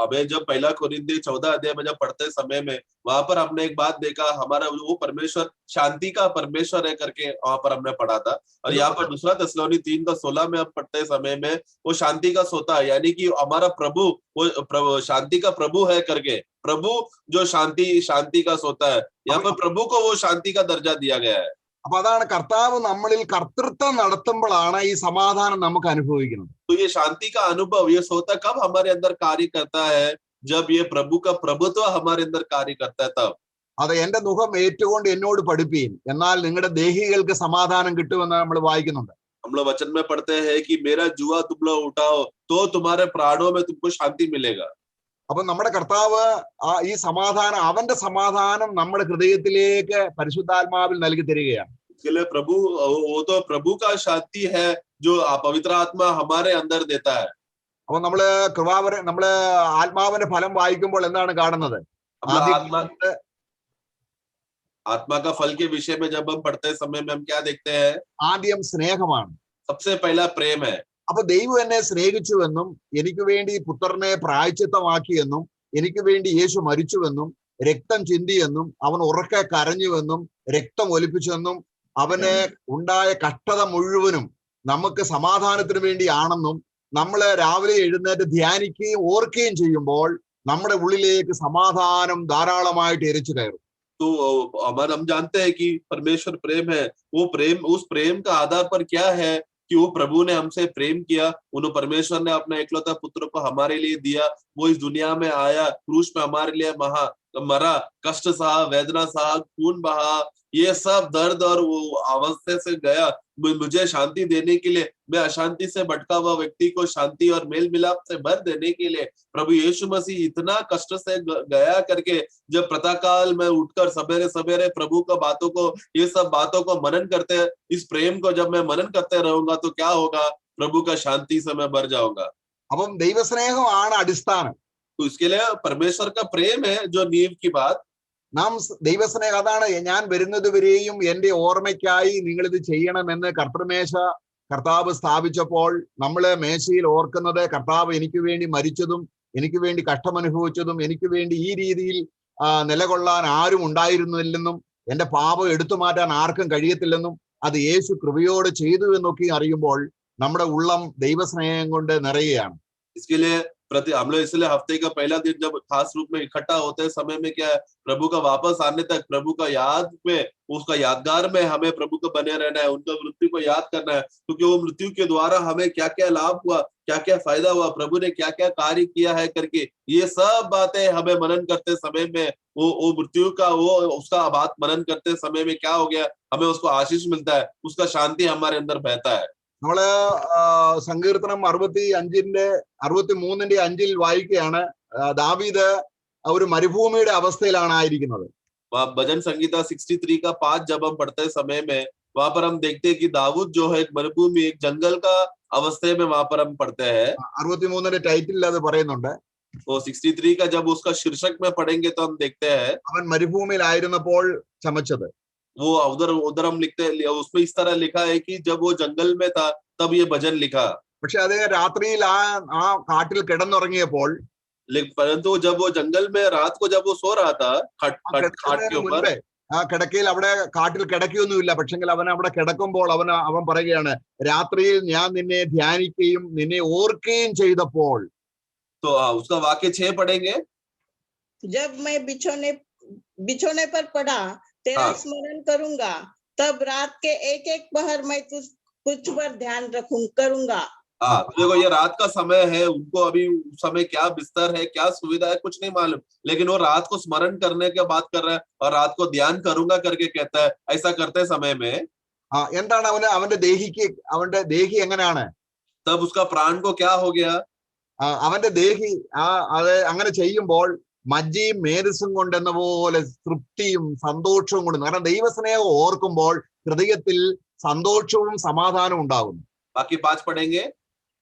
अबे जब 1 कोरिन्थियों 14 अध्याय में जब पढ़ते समय में वहां पर हमने एक बात देखा, हमारा वो परमेश्वर शांति का परमेश्वर है करके वहां पर हमने पढ़ा था। और यहाँ पर दूसरा थिस्सलुनी 3:16 में हम पढ़ते समय में वो शांति का सोता है, यानी कि हमारा प्रभु वो शांति का प्रभु है करके, प्रभु जो शांति का सोता है, यहाँ पर प्रभु को वो शांति का दर्जा दिया गया है। അപ്പൊ അതാണ് കർത്താവ് നമ്മളിൽ കർത്തൃത്വം നടത്തുമ്പോഴാണ് ഈ സമാധാനം നമുക്ക് അനുഭവിക്കുന്നത്. तो ये शांति का अनुभव, ये सोता कब हमारे अंदर कार्य करता है? जब ये प्रभु का प्रभुत्व हमारे अंदर कार्य करता है तब। അത് എന്റെ മുഖം ഏറ്റുകൊണ്ട് എന്നോട് പഠിപ്പീൻ, എന്നാൽ നിങ്ങളുടെ ദേഹികൾക്ക് സമാധാനം കിട്ടുമെന്ന് നമ്മൾ വായിക്കുന്നുണ്ട്. हम लोग वचन में पढ़ते हैं कि मेरा जुआ तुम लोग उठाओ तो तुम्हारे प्राणों में तुमको शांति मिलेगा। അപ്പൊ നമ്മുടെ കർത്താവ് ഈ സമാധാനം, അവന്റെ സമാധാനം നമ്മുടെ ഹൃദയത്തിലേക്ക് പരിശുദ്ധാത്മാവിൽ നൽകി തരികയാണ്. इसके लिए प्रभु, वो तो प्रभु का शांति है जो पवित्र आत्मा हमारे अंदर देता है। അപ്പൊ നമ്മള് നമ്മള് ആത്മാവിന്റെ ഫലം വായിക്കുമ്പോൾ എന്താണ് കാണുന്നത്? आत्मा का फल के विषय में जब हम पढ़ते समय में हम क्या देखते हैं? ആദ്യം സ്നേഹമാണ്. सबसे पहला प्रेम है। അപ്പൊ ദൈവം എന്നെ സ്നേഹിച്ചുവെന്നും എനിക്ക് വേണ്ടി പുത്രനെ പ്രായശ്ചിത്തമാക്കിയെന്നും എനിക്ക് വേണ്ടി യേശു മരിച്ചുവെന്നും രക്തം ചിന്തിയെന്നും അവൻ ഉറക്കെ കരഞ്ഞുവെന്നും രക്തം ഒലിപ്പിച്ചെന്നും അവന് ഉണ്ടായ കഷ്ടത മുഴുവനും നമുക്ക് സമാധാനത്തിന് വേണ്ടിയാണെന്നും നമ്മള് രാവിലെ എഴുന്നേറ്റ് ധ്യാനിക്കുകയും ഓർക്കുകയും ചെയ്യുമ്പോൾ നമ്മുടെ ഉള്ളിലേക്ക് സമാധാനം ധാരാളമായിട്ട് ഇരച്ചു കയറും. तो हम जानते हैं कि परमेश्वर प्रेम है। वो प्रेम, उस प्रेम का आधार पर क्या है कि वो प्रभु ने हमसे प्रेम किया, उन्होंने परमेश्वर ने अपना एकलौता पुत्र को हमारे लिए दिया, वो इस दुनिया में आया, क्रूस में हमारे लिए मरा, कष्ट सहा, वेदना सहा, खून बहा, ये सब दर्द और वो अवस्था से गया मुझे शांति देने के लिए। मैं अशांति से भटका हुआ व्यक्ति को शांति और मेल मिलाप से भर देने के लिए प्रभु यीशु मसीह इतना कष्ट से गया करके, जब प्रातःकाल में उठकर सवेरे सवेरे प्रभु का बातों को, ये सब बातों को मनन करते, इस प्रेम को जब मैं मनन करते रहूंगा तो क्या होगा? प्रभु का शांति से मैं भर जाऊंगा। അപ്പം ദൈവസ്നേഹമാണ് അടിസ്ഥാനം. तो इसके लिए परमेश्वर का प्रेम है जो नींव की बात। നാം ദൈവസ്നേഹം, അതാണ് ഞാൻ വരുന്നത് വരെയും എന്റെ ഓർമ്മയ്ക്കായി നിങ്ങൾ ഇത് ചെയ്യണമെന്ന് കർത്താവ് സ്ഥാപിച്ചപ്പോൾ നമ്മള് മേശയിൽ ഓർക്കുന്നത് കർത്താവ് എനിക്ക് വേണ്ടി മരിച്ചതും എനിക്ക് വേണ്ടി കഷ്ടമനുഭവിച്ചതും എനിക്ക് വേണ്ടി ഈ രീതിയിൽ നിലകൊള്ളാൻ ആരും ഉണ്ടായിരുന്നില്ലെന്നും എന്റെ പാപം എടുത്തു മാറ്റാൻ ആർക്കും കഴിയത്തില്ലെന്നും അത് യേശു കൃപയോട് ചെയ്തു എന്നൊക്കെ അറിയുമ്പോൾ നമ്മുടെ ഉള്ളം ദൈവസ്നേഹം കൊണ്ട് നിറയുകയാണ്. इसके लिए हम लोग इसलिए हफ्ते का पहला दिन जब खास रूप में इकट्ठा होते हैं समय में क्या है, प्रभु का वापस आने तक प्रभु का याद में, उसका यादगार में हमें प्रभु को बने रहना है, उनका मृत्यु को याद करना है, क्योंकि वो मृत्यु के द्वारा हमें क्या क्या लाभ हुआ, क्या क्या फायदा हुआ, प्रभु ने क्या क्या कार्य किया है करके, ये सब बातें हमें मनन करते समय में, वो मृत्यु का वो उसका बात मनन करते समय में क्या हो गया, हमें उसको आशीष मिलता है, उसका शांति हमारे अंदर बहता है। നമ്മള് സങ്കീർത്തനം 63:5 വായിക്കുകയാണ്. ദാവീദ് ഒരു മരുഭൂമിയുടെ അവസ്ഥയിലാണ് ആയിരിക്കുന്നത്. भजन संगीता 63 का 5 जब हम पढ़ते समय में वहां पर हम देखते हैं कि दाऊद जो है एक मरुभूमि, एक जंगल का अवस्था में वहां पर हम पढ़ते हैं. 63 ടൈറ്റിൽ അത് പറയുന്നുണ്ട്. वो 63 का जब उसका शीर्षक में पढ़ेंगे तो हम देखते हैं അവൻ മരുഭൂമിയിലായിരുന്നപ്പോൾ ചമച്ചത്. वो उधर हम लिखते हैं, उसमें इस तरह लिखा है कि जब वो जंगल में था तब ये भजन लिखा. പക്ഷെ അത് രാത്രിയിൽ ആ കാട്ടിൽ കിടന്നുറങ്ങിയപ്പോൾ परंतु जब वो जंगल में रात को जब वो सो रहा था खाट के ऊपर, ആ കിടക്കയിൽ അവിടെ കാട്ടിൽ കിടക്കുകയൊന്നുമില്ല. പക്ഷെങ്കിൽ അവൻ അവിടെ കിടക്കുമ്പോൾ അവൻ പറയുകയാണ്, രാത്രിയിൽ ഞാൻ നിന്നെ ധ്യാനിക്കുകയും നിന്നെ ഓർക്കുകയും ചെയ്തപ്പോൾ. तो उसका वाक्य 6 पढ़ेंगे. जब मैं बिछोने पर पड़ा तेरा स्मरण करूंगा, तब रात के एक एक पहर मैं तुझ पर ध्यान करूंगा. देखो ये रात का समय है, उनको अभी उस समय क्या बिस्तर है, क्या सुविधा है, कुछ नहीं मालूम, लेकिन वो रात को स्मरण करने की बात कर रहा है और रात को ध्यान करूंगा करके कहता है. ऐसा करते समय में എന്താണ് അവന്റെ ദേഹി എങ്ങനെയാണ്? तब उसका प्राण को क्या हो गया? അവന്റെ ദേഹി അത് അങ്ങനെ ചെയ്യുമ്പോൾ മജ്ജയും മേധസ്സും കൊണ്ടെന്ന പോലെ തൃപ്തിയും സന്തോഷവും കൊണ്ട്, കാരണം ദൈവസ്നേഹം ഓർക്കുമ്പോൾ ഹൃദയത്തിൽ സന്തോഷവും സമാധാനവും ഉണ്ടാകുന്നു. बाकी 5 पढ़ेंगे.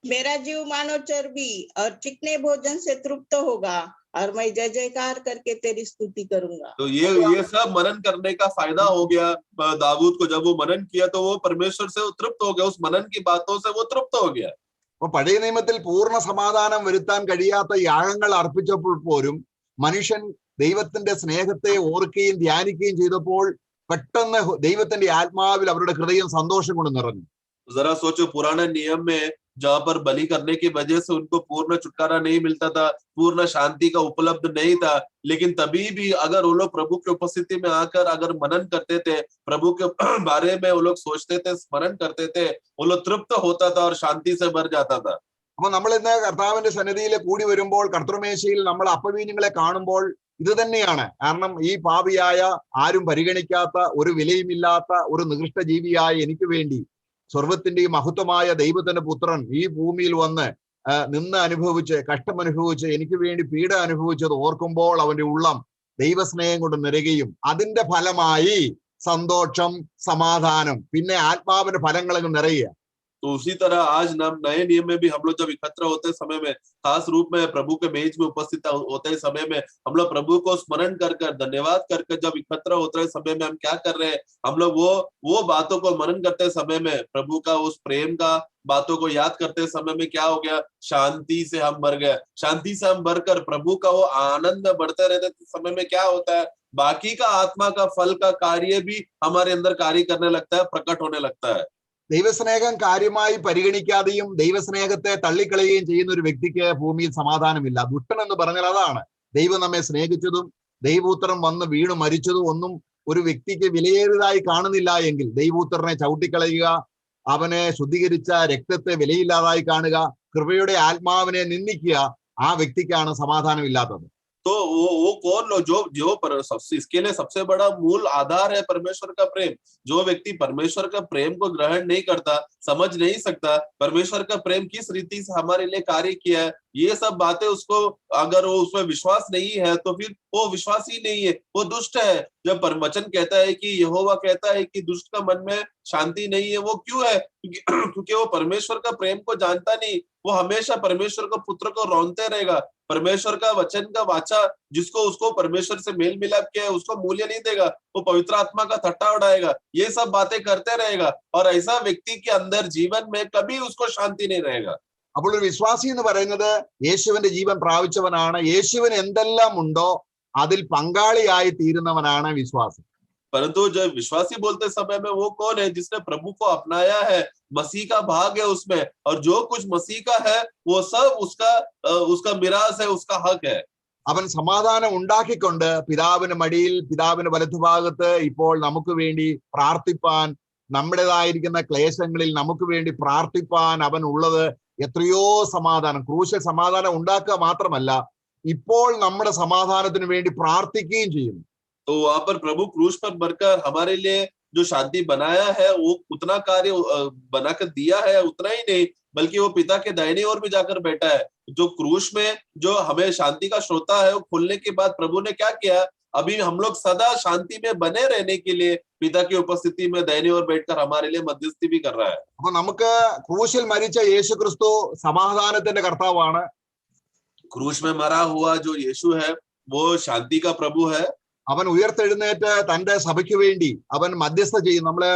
मेरा जीव मानो चर्बी और चिकने भोजन से तृप्त होगा और मैं जय जयकार करके तेरी स्तुति करूंगा. तो ये सब मनन करने का फायदा हो गया दाऊद को. जब वो मनन किया तो वो परमेश्वर से तृप्त हो गया, उस मनन की बातों से वो तृप्त हो गया. അപ്പൊ പഴയ നിയമത്തിൽ പൂർണ്ണ സമാധാനം വരുത്താൻ കഴിയാത്ത യാഗങ്ങൾ അർപ്പിച്ചപ്പോൾ പോലും മനുഷ്യൻ ദൈവത്തിന്റെ സ്നേഹത്തെ ഓർക്കുകയും ധ്യാനിക്കുകയും ചെയ്തപ്പോൾ പെട്ടെന്ന് ദൈവത്തിന്റെ ആത്മാവിൽ അവരുടെ ഹൃദയം സന്തോഷം കൊണ്ട് നിറഞ്ഞു. जरा सोचो, पुराने नियम में जहाँ पर बलि करने की वजह से उनको पूर्ण छुटकारा नहीं मिलता था, पूर्ण शांति का उपलब्ध नहीं था, लेकिन तभी भी अगर वो लोग प्रभु की उपस्थिति में आकर अगर मनन करते थे, प्रभु के बारे में वो लोग सोचते थे, स्मरण करते थे, वो लोग तृप्त होता था और शांति से भर जाता था. അപ്പൊ നമ്മൾ ഇന്ന് കർത്താവിന്റെ സന്നിധിയിൽ കൂടി വരുമ്പോൾ കർത്തൃമേശയിൽ നമ്മൾ അപ്പവീഞ്ഞുങ്ങളെ കാണുമ്പോൾ ഇത് തന്നെയാണ്. കാരണം ഈ പാപിയായ, ആരും പരിഗണിക്കാത്ത, ഒരു വിലയുമില്ലാത്ത ഒരു നികൃഷ്ട ജീവിയായ എനിക്ക് വേണ്ടി സ്വർഗത്തിന്റെ ഈ മഹത്വമായ ദൈവത്തിന്റെ പുത്രൻ ഈ ഭൂമിയിൽ വന്ന് നിന്ന് അനുഭവിച്ച് കഷ്ടമനുഭവിച്ച് എനിക്ക് വേണ്ടി പീഡ അനുഭവിച്ചത് ഓർക്കുമ്പോൾ അവന്റെ ഉള്ളം ദൈവസ്നേഹം കൊണ്ട് നിറയുകയും അതിന്റെ ഫലമായി സന്തോഷം, സമാധാനം, പിന്നെ ആത്മാവിന്റെ ഫലങ്ങൾ നിറയുക. तो उसी तरह आज नए नियम में भी हम लोग जब एकत्र होते समय में, खास रूप में प्रभु के मेज में उपस्थित होते समय में, हम लोग प्रभु को स्मरण कर धन्यवाद कर जब एकत्र होते समय में हम क्या कर रहे हैं, हम लोग वो बातों को मनन करते समय में, प्रभु का उस प्रेम का बातों को याद करते समय में क्या हो गया, शांति से हम भर गए. शांति से हम भरकर प्रभु का वो आनंद में बढ़ते रहते समय में क्या होता है, बाकी का आत्मा का फल का कार्य भी हमारे अंदर कार्य करने लगता है, प्रकट होने लगता है. ദൈവസ്നേഹം കാര്യമായി പരിഗണിക്കാതെയും ദൈവസ്നേഹത്തെ തള്ളിക്കളയുകയും ചെയ്യുന്ന ഒരു വ്യക്തിക്ക് ഭൂമിയിൽ സമാധാനമില്ല. ദുഷ്ടൻ എന്ന് പറഞ്ഞാൽ അതാണ്. ദൈവം നമ്മെ സ്നേഹിച്ചതും ദൈവപുത്രൻ വന്ന് വീണ് മരിച്ചതും ഒന്നും ഒരു വ്യക്തിക്ക് വിലയേറിയതായി കാണുന്നില്ല എങ്കിൽ ദൈവപുത്രനെ ചവിട്ടിക്കളയുക, അവനെ ശുദ്ധീകരിച്ച രക്തത്തെ വിലയില്ലാതായി കാണുക, കൃപയുടെ ആത്മാവിനെ നിന്ദിക്കുക, ആ വ്യക്തിക്കാണ് സമാധാനം ഇല്ലാത്തത്. तो वो कौन लोग जो इसके लिए सबसे बड़ा मूल आधार है परमेश्वर का प्रेम. जो व्यक्ति परमेश्वर का प्रेम को ग्रहण नहीं करता, समझ नहीं सकता परमेश्वर का प्रेम किस रीति से हमारे लिए कार्य किया है, ये सब बातें उसको अगर वो उसमें विश्वास नहीं है तो फिर वो विश्वास ही नहीं है, वो दुष्ट है. जब वचन कहता है कि यहोवा कहता है कि दुष्ट का मन में शांति नहीं है, वो क्यों है? क्योंकि वो परमेश्वर का प्रेम को जानता नहीं. वो हमेशा परमेश्वर को पुत्र को रौंदते रहेगा. परमेश्वर का वचन का वाचा जिसको उसको परमेश्वर से मेल मिलाप किया है उसको मूल्य नहीं देगा, वो पवित्र आत्मा का ठट्टा उड़ाएगा, ये सब बातें करते रहेगा और ऐसा व्यक्ति के अंदर जीवन में कभी उसको शांति नहीं रहेगा. അപ്പോൾ ഒരു വിശ്വാസി എന്ന് പറയുന്നത് യേശുവിന്റെ ജീവൻ പ്രാപിച്ചവനാണ്. യേശുവിന് എന്തെല്ലാം ഉണ്ടോ അതിൽ പങ്കാളിയായി തീരുന്നവനാണ് വിശ്വാസി. परंतु जब विश्वासी बोलते समय में वो कौन है जिसने प्रभु को अपनाया है, मसीह का भाग है उसमें, और जो कुछ मसीह का है वो सब उसका मिरास है, उसका हक है। അവൻ സമാധാനം ഉണ്ടാക്കിക്കൊണ്ട് പിതാവിന്റെ മടിയിൽ പിതാവിന്റെ വലത്തുഭാഗത്ത് ഇപ്പോൾ നമുക്ക് വേണ്ടി പ്രാർത്ഥിപ്പാൻ, നമ്മുടേതായിരിക്കുന്ന ക്ലേശങ്ങളിൽ നമുക്ക് വേണ്ടി പ്രാർത്ഥിപ്പാൻ അവൻ ഉള്ളത് എത്രയോ സമാധാനം. ക്രൂശിൽ സമാധാനം ഉണ്ടാക്കുക മാത്രമല്ല, ഇപ്പോൾ നമ്മുടെ സമാധാനത്തിന് വേണ്ടി പ്രാർത്ഥിക്കുകയും ചെയ്യുന്നു. तो वहां पर प्रभु क्रूस पर मरकर हमारे लिए जो शांति बनाया है, वो उतना कार्य बनाकर दिया है, उतना ही नहीं बल्कि वो पिता के दाहिने ओर भी जाकर बैठा है। जो क्रूस में जो हमें शांति का श्रोता है, वो खुलने के बाद प्रभु ने क्या किया, अभी हम लोग सदा शांति में बने रहने के लिए पिता की उपस्थिति में दाहिने ओर बैठकर हमारे लिए मध्यस्थी भी कर रहा है। അപ്പൊ നമുക്ക് ക്രൂശിൽ മരിച്ച യേശു ക്രിസ്തു സമാധാനത്തിന്റെ കർത്താവാണ്. क्रूस में मरा हुआ जो यीशु है वो शांति का प्रभु है। അവൻ ഉയർത്തെഴുന്നേറ്റ് തന്റെ സഭയ്ക്ക് വേണ്ടി അവൻ മധ്യസ്ഥ ചെയ്യും. നമ്മള്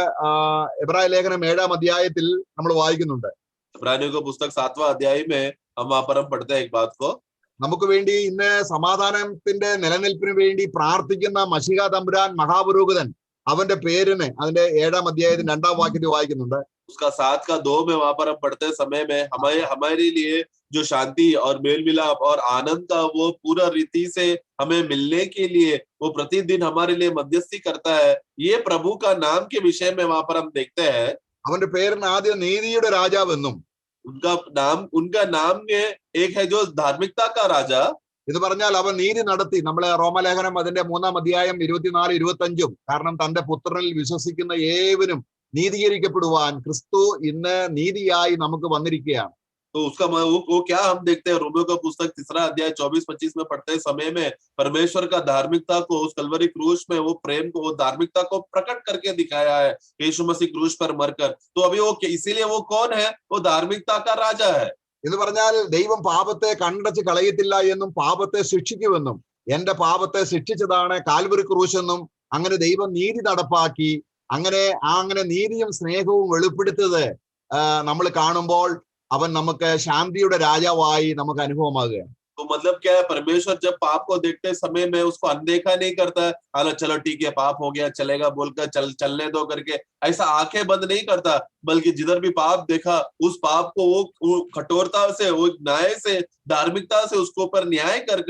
എബ്രായ ലേഖനം 7-ാം അധ്യായത്തിൽ നമ്മൾ വായിക്കുന്നുണ്ട്. इब्रानियों का पुस्तक 7वां अध्याय में हम वहां पर हम पढ़ते हैं एक बात को, നമുക്ക് വേണ്ടി ഇന്ന് സമാധാനത്തിന്റെ നിലനിൽപ്പിന് വേണ്ടി പ്രാർത്ഥിക്കുന്ന മശിഹ തമ്പുരാൻ മഹാപുരോഹിതൻ, അവന്റെ പേരിന് അതിന്റെ 7-ാം അധ്യായത്തിന്റെ 2-ാം വാക്യത്തിൽ വായിക്കുന്നുണ്ട്. उसका 7 का 2 में वहां पर हम पढ़ते समय में हमारे लिए जो शांति और मेल मिलाप और आनंद का वो पूरा रीति से हमें मिलने के लिए वो प्रतिदिन हमारे लिए मध्यस्थी करता है। ये प्रभु का नाम के विषय में वहां पर हम देखते हैं। അവന്റെ പേരിന് ആദ്യം നീതിയുടെ രാജാവെന്നും, उनका नाम में एक है जो धार्मिकता का राजा। ഇത് പറഞ്ഞാൽ അവൻ നീതി നടത്തി. നമ്മളെ റോമലേഖനം അതിന്റെ 3-ാം അധ്യായം 24-25 കാരണം തന്റെ പുത്രനിൽ വിശ്വസിക്കുന്ന ഏവരും നീതീകരിക്കപ്പെടുവാൻ ക്രിസ്തു ഇന്ന് നീതിയായി നമുക്ക് വന്നിരിക്കുകയാണ്. तो उसका वो क्या हम देखते हैं, रोमियो का पुस्तक 3 अध्याय 24-25 में पढ़ते समय में परमेश्वर का धार्मिकता को उस कलवरी क्रूस में वो प्रेम को, वो धार्मिकता को प्रकट करके दिखाया है यीशु मसीह क्रूस पर मरकर। तो अभी वो इसीलिए वो कौन है, वो धार्मिकता का राजा है। എന്ന് പറഞ്ഞാൽ ദൈവം പാപത്തെ കണ്ടച്ച് കളയത്തില്ല എന്നും പാപത്തെ ശിക്ഷിക്കുമെന്നും, എന്റെ പാപത്തെ ശിക്ഷിച്ചതാണ് കാൽവരി ക്രൂശ് എന്നും, അങ്ങനെ ദൈവം നീതി നടപ്പാക്കി, അങ്ങനെ നീതിയും സ്നേഹവും വെളിപ്പെടുത്തത് നമ്മൾ കാണുമ്പോൾ അവൻ നമുക്ക് ശാന്തിയുടെ രാജാവായി നമുക്ക് അനുഭവമാകുകയാണ്. तो मतलब क्या है, परमेश्वर जब पाप को देखते समय में उसको अनदेखा नहीं करता है, हालांकि चलो ठीक है पाप हो गया चलेगा बोलकर चलने दो करके ऐसा आंखें बंद नहीं करता, बल्कि जिधर भी पाप देखा उस पाप को वो कठोरता से, वो न्याय से, धार्मिकता से उसके ऊपर न्याय कर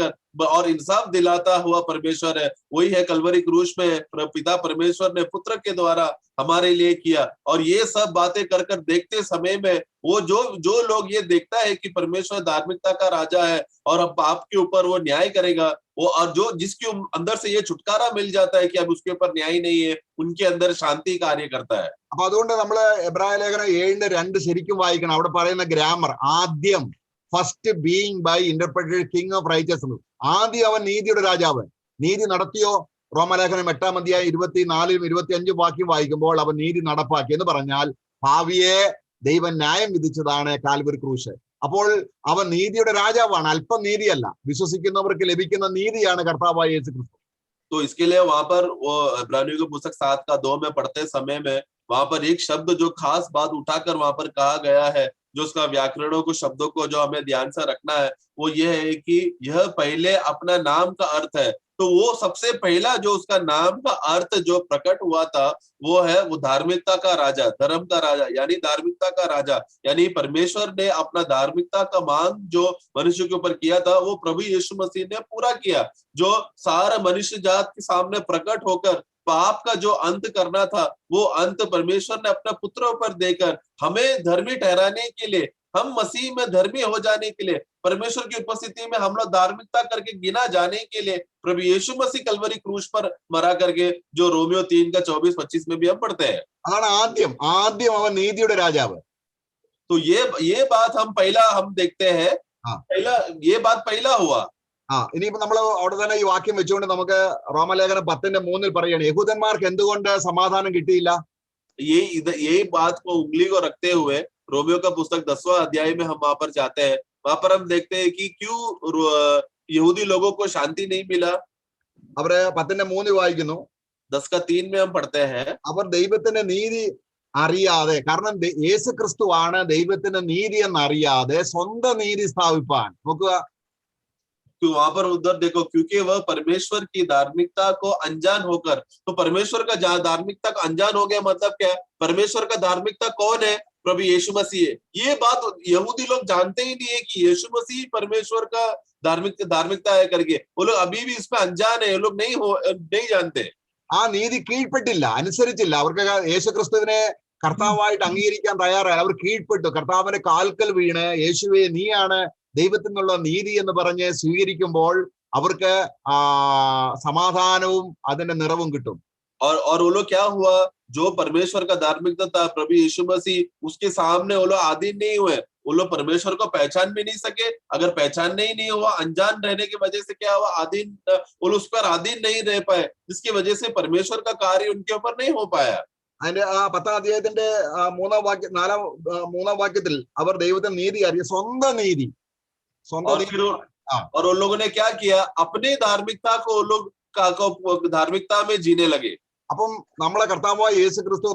और इंसाफ दिलाता हुआ परमेश्वर है। वही है कलवरी क्रूस में पिता परमेश्वर ने पुत्र के द्वारा हमारे लिए किया। और ये सब बातें कर देखते समय में वो जो लोग ये देखता है कि परमेश्वर धार्मिकता का राजा है और अब पाप के ऊपर वो न्याय करेगा, वो और जो जिसके अंदर से ये छुटकारा मिल जाता है कि अब उसके ऊपर न्याय नहीं है, उनके अंदर शांति कार्य करता है। അപ്പൊ അതുകൊണ്ട് നമ്മള് എബ്രായ ലേഖനം 7-2 ശരിക്കും വായിക്കണം. അവിടെ പറയുന്ന ഗ്രാമർ ആദ്യം first being by interpreted king of righteousness, ആദ്യം അവൻ നീതിയുടെ രാജാവ്. നീതി നടത്തിയോ? റോമലേഖനം 8-ാം അധ്യായം 24-25 വാക്യം വായിക്കുമ്പോൾ അവൻ നീതി നടപ്പാക്കി എന്ന് പറഞ്ഞാൽ ഭാവിയെ ദൈവം ന്യായം വിധിച്ചതാണ് കാൽവരി ക്രൂശ്. അപ്പോൾ അവൻ നീതിയുടെ രാജാവാണ്, അല്പം നീതിയല്ല. വിശ്വസിക്കുന്നവർക്ക് ലഭിക്കുന്ന നീതിയാണ് കർത്താവായ യേശു ക്രിസ്തു. तो इसके लिए वहां पर वो इब्रानियों के पुस्तक 7 का 2 में पढ़ते समय में वहां पर एक शब्द जो खास बात उठाकर वहां पर कहा गया है, जो उसका व्याकरणों को शब्दों को जो हमें ध्यान से रखना है, वो ये है कि यह पहले अपना नाम का अर्थ है। तो वो सबसे पहला जो उसका नाम का अर्थ जो प्रकट हुआ था वो है वो धार्मिकता का राजा, धर्म का राजा, यानी धार्मिकता का राजा। यानी परमेश्वर ने अपना धार्मिकता का मांग जो मनुष्य के ऊपर किया था वो प्रभु यीशु मसीह ने पूरा किया, जो सारा मनुष्य जात के सामने प्रकट होकर पाप का जो अंत करना था वो अंत परमेश्वर ने अपने पुत्र पर देकर हमें धर्मी ठहराने के लिए, हम मसीह में धर्मी हो जाने के लिए, परमेश्वर की उपस्थिति में हम लोग धार्मिकता करके गिना जाने के लिए प्रभु यीशु मसीह कलवरी क्रूस पर मरा करके, जो रोमियो 3 का 24-25 में भी हम पढ़ते हैं। അതാണ് ആദ്യം അവൻ നീതിയുടെ രാജാവ്. तो ये बात हम देखते हैं, ये बात पहला हुआ। ഇനിയിപ്പോ നമ്മൾ അവിടെ തന്നെ ഈ വാക്യം വെച്ചുകൊണ്ട് നമുക്ക് റോമലേഖനം 10:3 പറയാണ്, യഹൂദന്മാർക്ക് എന്തുകൊണ്ട് സമാധാനം കിട്ടിയില്ല? यही बात को उंगली को रखते हुए रोमियो का पुस्तक 10वां अध्याय में हम वहां पर जाते हैं। वहां पर हम देखते हैं कि क्यों यहूदी लोगों को शांति नहीं मिला। അവര് 10:3 വായിക്കുന്നു. 10 का 3 में हम पढ़ते हैं, അവർ ദൈവത്തിന്റെ നീതി അറിയാതെ, കാരണം യേശു ക്രിസ്തുവാണ് ദൈവത്തിന്റെ നീതി എന്നറിയാതെ സ്വന്തം നീതി സ്ഥാപിപ്പാൻ നോക്കുക. कि वहां पर उधर देखो, क्योंकि वह परमेश्वर की धार्मिकता को अनजान होकर, तो परमेश्वर का धार्मिकता का अनजान हो गया मतलब क्या है? परमेश्वर का धार्मिकता कौन है? प्रभु यीशु मसीह है। ये बात यहूदी लोग जानते ही नहीं है कि यीशु मसीह परमेश्वर का धार्मिकता है करके। वो लोग अभी भी इसमें अनजान है, ये लोग नहीं जानते। ആ നീതി കീഴ്പ്പെട്ടില്ല, അനുസരിച്ചില്ല. അവർക്ക് യേശുക്രിസ്തുവിനെ കർത്താവായിട്ട് അംഗീകരിക്കാൻ തയ്യാറായി. അവർ കീഴ്പ്പെട്ടു. കർത്താവിന്റെ കാൽക്കൽ വീണ് യേശുവേ നീയാണ് ദൈവത്തിൽ നിന്നുള്ള നീതി എന്ന് പറഞ്ഞ് സ്വീകരിക്കുമ്പോൾ അവർക്ക് സമാധാനവും അതിന്റെ നിറവും കിട്ടും. और वो लोग क्या हुआ, जो परमेश्वर का धार्मिकता था प्रभु यीशु मसीह, उसके सामने वो लोग आधीन नहीं हुए। वो लोग परमेश्वर को पहचान भी नहीं सके। अगर पहचान नहीं हुआ, अनजान रहने की वजह से क्या हुआ, वो लोग उस पर अधीन नहीं रह पाए, जिसकी वजह से परमेश्वर का कार्य उनके ऊपर नहीं हो पाया। അതിന്റെ 10-ാം അധ്യായത്തിന്റെ 3-ാം വാക്യത്തിൽ അവർ ദൈവത്തിന്റെ നീതി അറിയ, സ്വന്തം നീതി, और उन लोगों ने क्या किया, अपने धार्मिकता को वो लोग धार्मिकता में जीने लगे। അപ്പം നമ്മളെ കർത്താവായ യേശു ക്രിസ്തു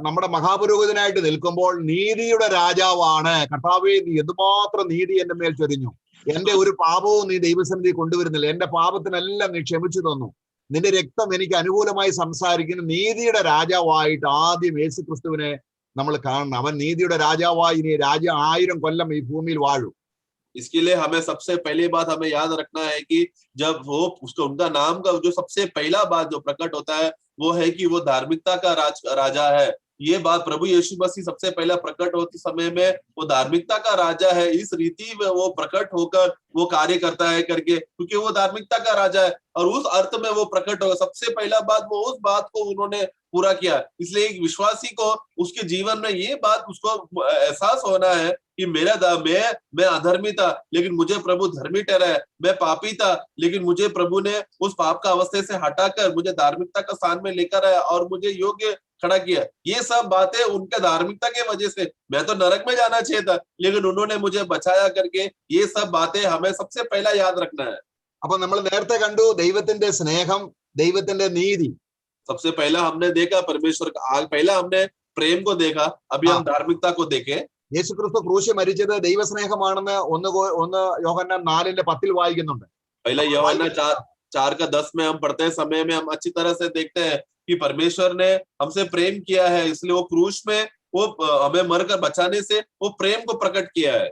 നമ്മുടെ മഹാപുരോഹിതനായിട്ട് നിൽക്കുമ്പോൾ നീതിയുടെ രാജാവാണ്. കർത്താവേ, നീ എന്തുമാത്രം നീതി എന്റെ മേൽ ചൊരിഞ്ഞു, എന്റെ ഒരു പാപവും നീ ദൈവസന്നിധി കൊണ്ടുവരുന്നില്ല, എന്റെ പാപത്തിനെല്ലാം നീ ക്ഷമിച്ചു തന്നു, നിന്റെ രക്തം എനിക്ക് അനുകൂലമായി സംസാരിക്കുന്നു. നീതിയുടെ രാജാവായിട്ട് ആദ്യം യേശു ക്രിസ്തുവിനെ നമ്മൾ കാണണം. അവൻ നീതിയുടെ രാജാവായി ഇനി 1000 കൊല്ലം ഈ ഭൂമിയിൽ വാഴും. इसके लिए हमें सबसे पहली बात हमें याद रखना है कि जब वो उनका नाम का जो सबसे पहला बात जो प्रकट होता है वो है कि वो धार्मिकता का राजा है। ये बात प्रभु यीशु मसीह सबसे पहला प्रकट होते समय में वो धार्मिकता का राजा है, इस रीति में वो प्रकट होकर वो कार्य करता है करके, क्योंकि वो धार्मिकता का राजा है और उस अर्थ में वो प्रकट होगा। सबसे पहला बात वो उस बात को उन्होंने पूरा किया। इसलिए एक विश्वासी को उसके जीवन में ये बात उसको एहसास होना है कि मैं अधर्मी था लेकिन मुझे प्रभु धर्मी ठहराया, मैं पापी था लेकिन मुझे प्रभु ने उस पाप का अवस्था से हटाकर मुझे धार्मिकता का स्थान में लेकर आया और मुझे योग्य खड़ा किया। ये सब बातें उनके धार्मिकता के वजह से, मैं तो नरक में जाना चाहिए था लेकिन उन्होंने मुझे बचाया करके, ये सब बातें हमें सबसे पहला याद रखना है। അപ്പൊ നമ്മൾ നേരത്തെ കണ്ടു ദൈവത്തിന്റെ സ്നേഹം, ദൈവത്തിന്റെ നീതി. सबसे पहला हमने देखा परमेश्वर का, पहला हमने प्रेम को देखा, अभी हम धार्मिकता को देखें। യേശുക്രിസ്തു ക്രൂശിൽ മരിച്ചത് ദൈവസ്നേഹമാണെന്ന് 1 യോഹന്നാൻ 4:10 വായിക്കുന്നുണ്ട്. पहला यूहन्ना 4:10 में हम पढ़ते समय में हम अच्छी तरह से देखते हैं कि परमेश्वर ने हमसे प्रेम किया है, इसलिए वो क्रूस में वो हमें मरकर बचाने से वो प्रेम को प्रकट किया है।